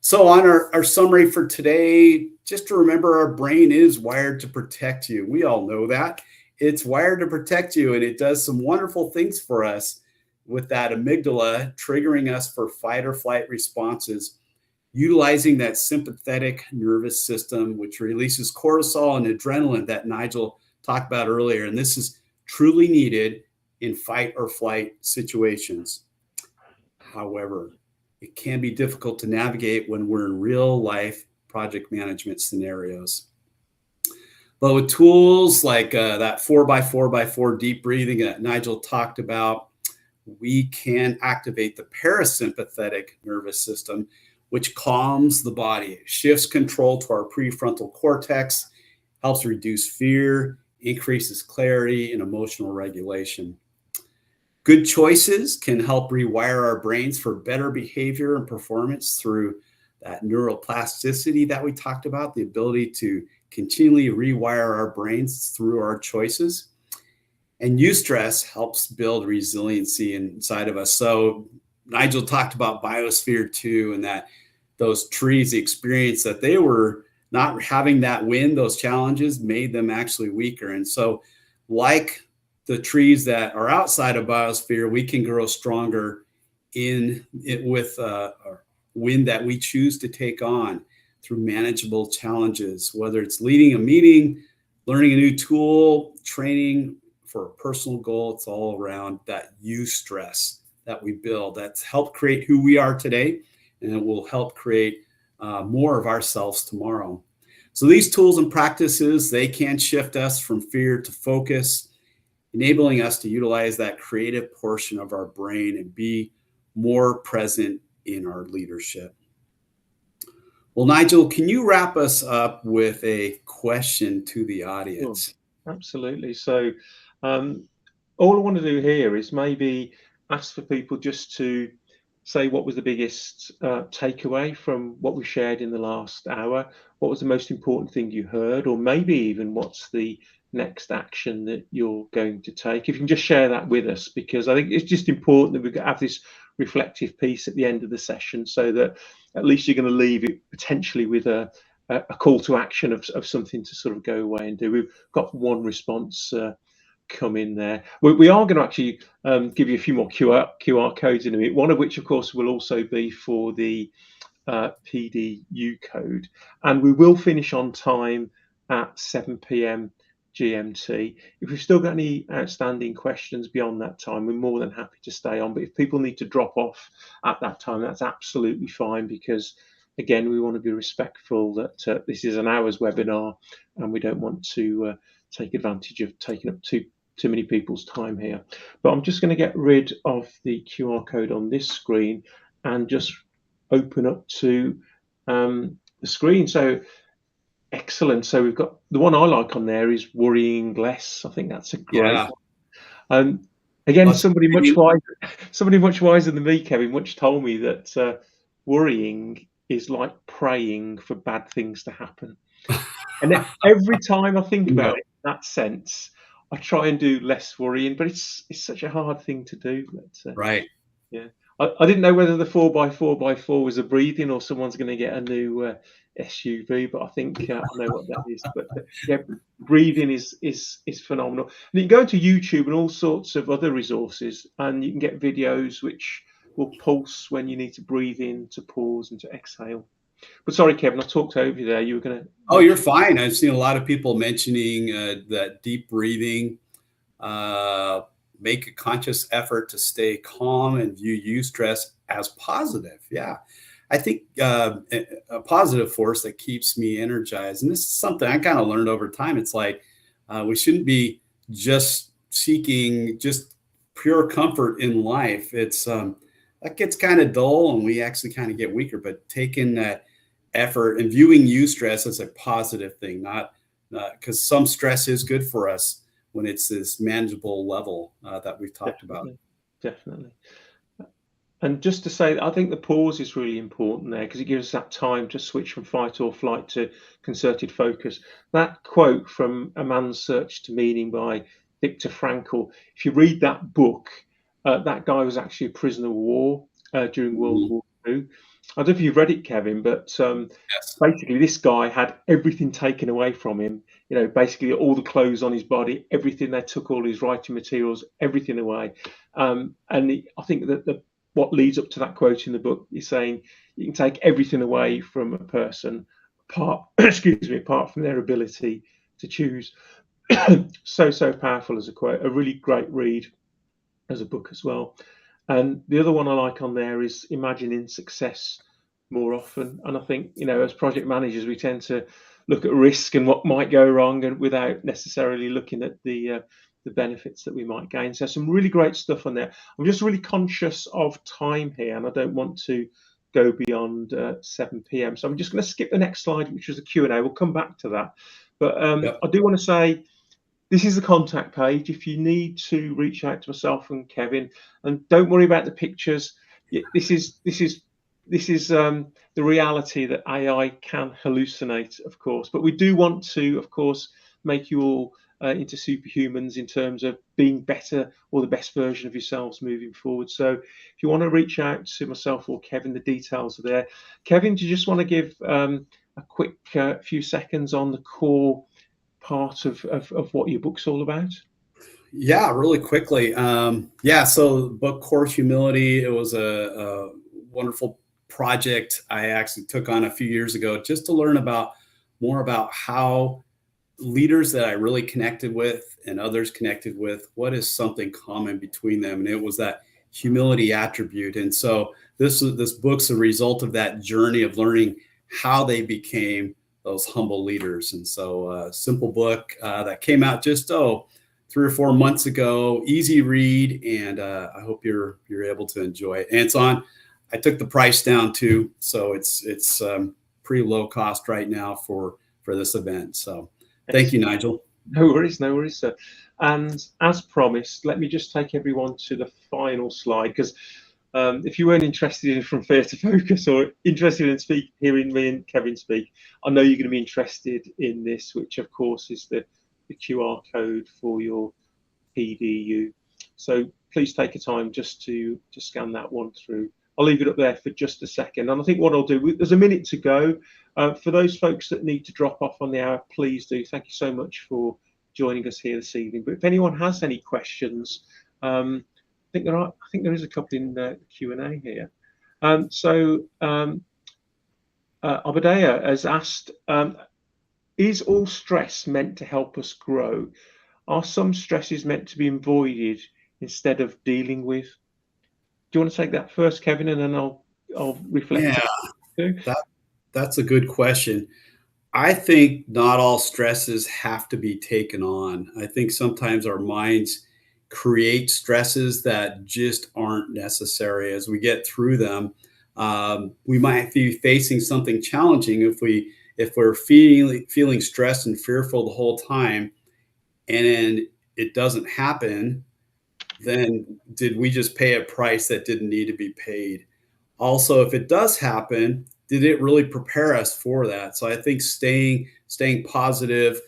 So on our summary for today, just to remember, our brain is wired to protect you. We all know that. It's wired to protect you, and it does some wonderful things for us with that amygdala triggering us for fight or flight responses, utilizing that sympathetic nervous system, which releases cortisol and adrenaline that Nigel talked about earlier. And this is truly needed in fight or flight situations. However, it can be difficult to navigate when we're in real life project management scenarios. But with tools like that 4x4x4 deep breathing that Nigel talked about, we can activate the parasympathetic nervous system, which calms the body. It shifts control to our prefrontal cortex, helps reduce fear, increases clarity and emotional regulation. Good choices can help rewire our brains for better behavior and performance through that neuroplasticity that we talked about, the ability to continually rewire our brains through our choices. And eustress helps build resiliency inside of us. So Nigel talked about biosphere 2 and that those trees, the experience that they were not having that wind, those challenges made them actually weaker. And so like the trees that are outside of biosphere, we can grow stronger in it with wind that we choose to take on through manageable challenges, whether it's leading a meeting, learning a new tool, training for a personal goal. It's all around that eustress that we build that's helped create who we are today, and it will help create more of ourselves tomorrow. So these tools and practices, they can shift us from fear to focus, enabling us to utilize that creative portion of our brain and be more present in our leadership. Well, Nigel, can you wrap us up with a question to the audience? Sure. Absolutely. So all I want to do here is maybe ask for people just to say what was the biggest takeaway from what we shared in the last hour. What was the most important thing you heard, or maybe even what's the next action that you're going to take? If you can just share that with us, because I think it's just important that we have this reflective piece at the end of the session, so that at least you're going to leave it potentially with a call to action of something to sort of go away and do. We've got one response come in there. We are going to actually give you a few more QR codes in a minute, one of which of course will also be for the PDU code, and we will finish on time at 7 p.m. GMT. If we've still got any outstanding questions beyond that time, we're more than happy to stay on, but if people need to drop off at that time, that's absolutely fine, because again, we want to be respectful that this is an hour's webinar and we don't want to take advantage of taking up too many people's time here. But I'm just going to get rid of the QR code on this screen and just open up to the screen. So excellent. So we've got the one I like on there is worrying less. I think that's a great one. Again, somebody much wiser than me, Kevin, which told me that worrying is like praying for bad things to happen. And every time I think about it in that sense, I try and do less worrying, but it's such a hard thing to do. But, right. Yeah. I didn't know whether the 4x4x4 was a breathing or someone's going to get a new SUV, but I think I know what that is. But yeah, breathing is phenomenal. And you can go to YouTube and all sorts of other resources, and you can get videos which will pulse when you need to breathe in, to pause, and to exhale. But sorry, Kevin, I talked over you there. You were going to... Oh, you're fine. I've seen a lot of people mentioning that deep breathing, make a conscious effort to stay calm and view eustress as positive. Yeah. I think a positive force that keeps me energized, and this is something I kind of learned over time. It's like we shouldn't be just seeking just pure comfort in life. It's that gets kind of dull, and we actually kind of get weaker. But taking that effort and viewing eustress as a positive thing, not because some stress is good for us when it's this manageable level that we've talked about. Definitely. And just to say, I think the pause is really important there because it gives us that time to switch from fight or flight to concerted focus. That quote from A Man's Search to Meaning by Viktor Frankl, if you read that book, that guy was actually a prisoner of war during World War II. I don't know if you've read it, Kevin, but Yes. basically this guy had everything taken away from him. Basically all the clothes on his body, everything. They took all his writing materials, everything away. I think that what leads up to that quote in the book is saying you can take everything away from a person apart from their ability to choose. So powerful as a quote, a really great read as a book as well. And the other one I like on there is imagining success more often. And I think, as project managers, we tend to look at risk and what might go wrong and without necessarily looking at the benefits that we might gain. So some really great stuff on there. I'm just really conscious of time here, and I don't want to go beyond 7 p.m. So I'm just going to skip the next slide, which was a Q&A. We'll come back to that. But Yep. I do want to say this is the contact page. If you need to reach out to myself and Kevin, and don't worry about the pictures. This is the reality that AI can hallucinate, of course. But we do want to, of course, make you all into superhumans in terms of being better or the best version of yourselves moving forward. So if you want to reach out to myself or Kevin, the details are there. Kevin, do you just want to give a quick few seconds on the core part of what your book's all about? Yeah, really quickly. So the book Core Humility, it was a wonderful project I actually took on a few years ago just to learn more about how leaders that I really connected with and others connected with, what is something common between them? And it was that humility attribute. And so this book's a result of that journey of learning how they became those humble leaders. And so simple book that came out just 3 or 4 months ago, easy read, and I hope you're able to enjoy it. And it's on. I took the price down too, so it's pretty low cost right now for this event. So thank you, Nigel. No worries, sir. And as promised, let me just take everyone to the final slide, because if you weren't interested in From Fear to Focus or interested in hearing me and Kevin speak, I know you're going to be interested in this, which of course is the QR code for your PDU. So please take a time just to scan that one through. I'll leave it up there for just a second. And I think what I'll do, there's a minute to go. For those folks that need to drop off on the hour, please do. Thank you so much for joining us here this evening. But if anyone has any questions, I think there is a couple in the Q&A here. Abadea has asked, is all stress meant to help us grow? Are some stresses meant to be avoided instead of dealing with? Do you want to take that first, Kevin, and then I'll reflect? Yeah, that's a good question. I think not all stresses have to be taken on. I think sometimes our minds create stresses that just aren't necessary. As we get through them, we might be facing something challenging if we're feeling stressed and fearful the whole time, and it doesn't happen. Then did we just pay a price that didn't need to be paid? Also, if it does happen, did it really prepare us for that? So I think staying positive,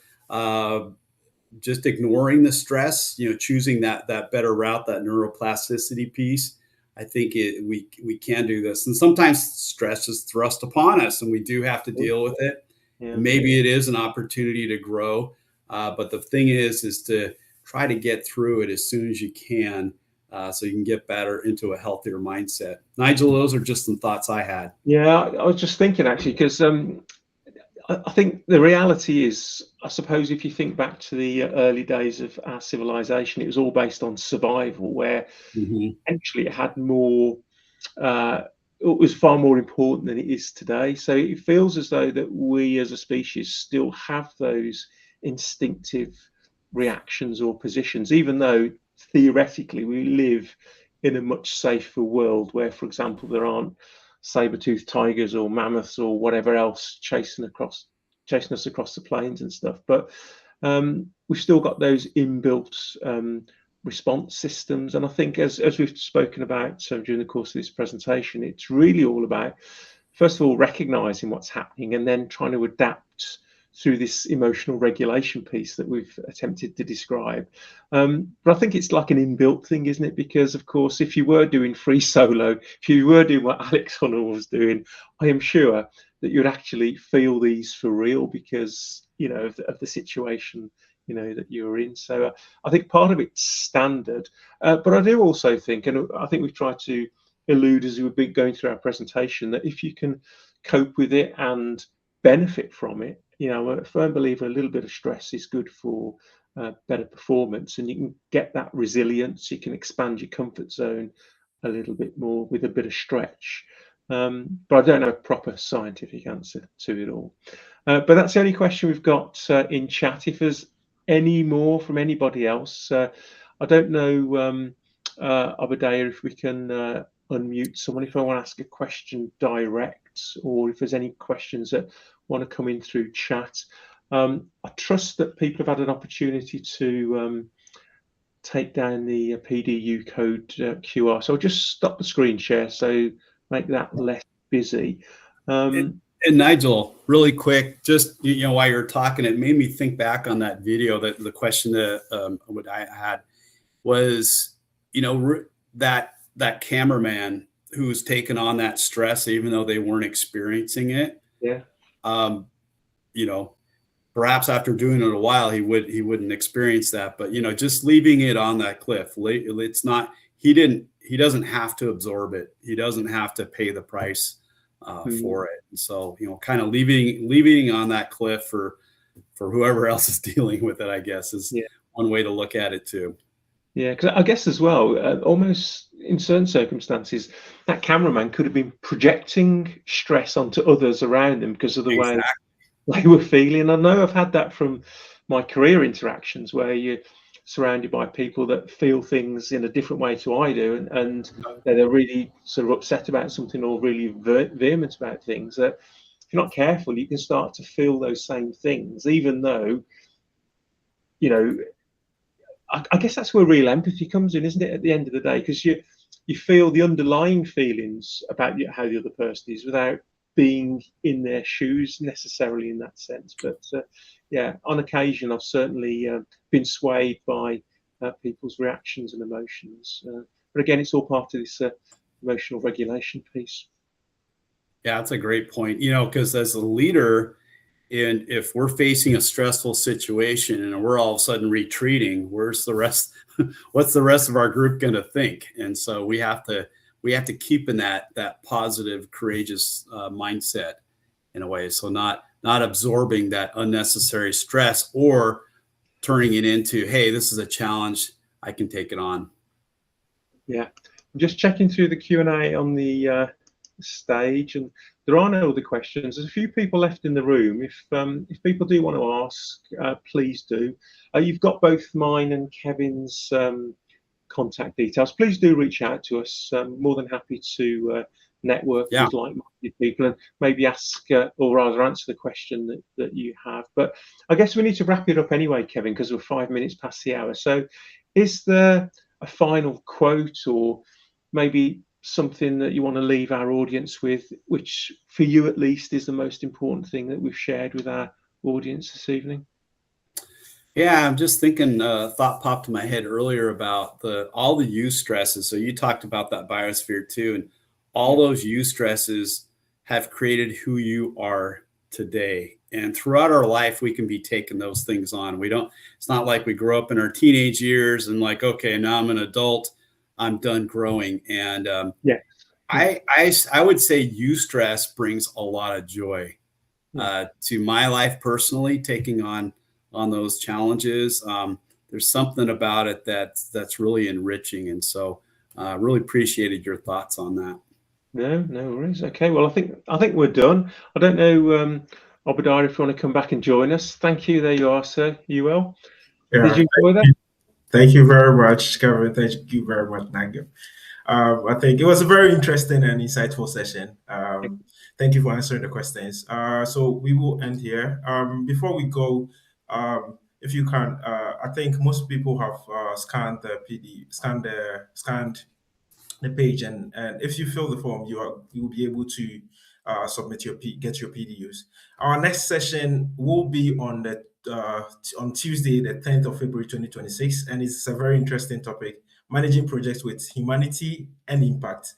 just ignoring the stress, choosing that better route, that neuroplasticity piece. I think we can do this. And sometimes stress is thrust upon us and we do have to deal with it. Yeah. Maybe it is an opportunity to grow. But the thing is to try to get through it as soon as you can, so you can get better into a healthier mindset. Nigel, those are just some thoughts I had. Yeah, I was just thinking actually, because I think the reality is, I suppose if you think back to the early days of our civilization, it was all based on survival, where actually it had more was far more important than it is today. So it feels as though that we as a species still have those instinctive reactions or positions, even though theoretically we live in a much safer world where, for example, there aren't saber-toothed tigers or mammoths or whatever else chasing us across the plains and stuff. But we've still got those inbuilt response systems. And I think as we've spoken about during the course of this presentation, it's really all about, first of all, recognizing what's happening and then trying to adapt through this emotional regulation piece that we've attempted to describe. But I think it's like an inbuilt thing, isn't it? Because, of course, if you were doing free solo, if you were doing what Alex Honnold was doing, I am sure that you'd actually feel these for real because, of the situation, that you're in. So I think part of it's standard. But I do also think, and I think we've tried to allude as we've been going through our presentation, that if you can cope with it and benefit from it, I'm a firm believer a little bit of stress is good for better performance, and you can get that resilience. You can expand your comfort zone a little bit more with a bit of stretch. But I don't know a proper scientific answer to it all. But that's the only question we've got in chat. If there's any more from anybody else, I don't know, Abadaya, if we can unmute someone if I want to ask a question direct, or if there's any questions that want to come in through chat. I trust that people have had an opportunity to take down the PDU code QR. So I'll just stop the screen share, so make that less busy. And Nigel, really quick, just while you're talking, it made me think back on that video. That the question that what I had was, that cameraman who's taken on that stress, even though they weren't experiencing it. Yeah. Perhaps after doing it a while, he wouldn't experience that. But just leaving it on that cliff, it's not. He doesn't have to absorb it. He doesn't have to pay the price for it. And so, kind of leaving on that cliff for whoever else is dealing with it, I guess, is one way to look at it too. Yeah, because I guess as well, almost in certain circumstances, that cameraman could have been projecting stress onto others around them because of the way they were feeling. I know I've had that from my career interactions where you're surrounded by people that feel things in a different way to I do, and they're really sort of upset about something or really vehement about things. That if you're not careful, you can start to feel those same things, even though, I guess that's where real empathy comes in, isn't it, at the end of the day? Because you feel the underlying feelings about how the other person is without being in their shoes necessarily in that sense. But on occasion, I've certainly been swayed by people's reactions and emotions. But again, it's all part of this emotional regulation piece. Yeah, that's a great point. Because as a leader, and if we're facing a stressful situation and we're all of a sudden retreating, what's the rest of our group going to think? And so we have to keep in that positive, courageous mindset in a way. So not absorbing that unnecessary stress or turning it into, hey, this is a challenge, I can take it on. Yeah, I'm just checking through the Q&A on the stage, and there are no other questions. There's a few people left in the room. If people do want to ask, please do. You've got both mine and Kevin's contact details. Please do reach out to us. More than happy to network with like-minded people and maybe ask or rather answer the question that you have. But I guess we need to wrap it up anyway, Kevin, because we're 5 minutes past the hour. So is there a final quote or maybe something that you want to leave our audience with, which for you at least is the most important thing that we've shared with our audience this evening? Yeah, I'm just thinking, thought popped in my head earlier about all the use stresses. So you talked about that biosphere too, and all those use stresses have created who you are today. And throughout our life, we can be taking those things on. It's not like we grow up in our teenage years and like, okay, now I'm an adult, I'm done growing. And I would say use stress brings a lot of joy to my life personally, taking on those challenges. There's something about it that's really enriching. And so really appreciated your thoughts on that. No worries. Okay, well, I think we're done. I don't know, Obadiah, if you want to come back and join us. Thank you. There you are, sir. You well? Did Yeah, you enjoy that? thank you very much, Kevin. Thank you very much, Nigel. I think it was a very interesting and insightful session. Thank you for answering the questions. So we will end here. Before we go, if you can, I think most people have scanned the scanned the page, and if you fill the form, you will be able to submit get your PDUs. Our next session will be on Tuesday, the 10th of February 2026, and it's a very interesting topic: managing projects with humanity and impact.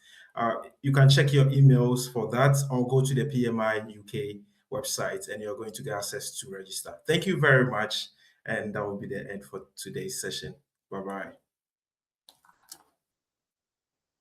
You can check your emails for that, or go to the PMI UK website, and you're going to get access to register. Thank you very much, and that will be the end for today's session. Bye bye.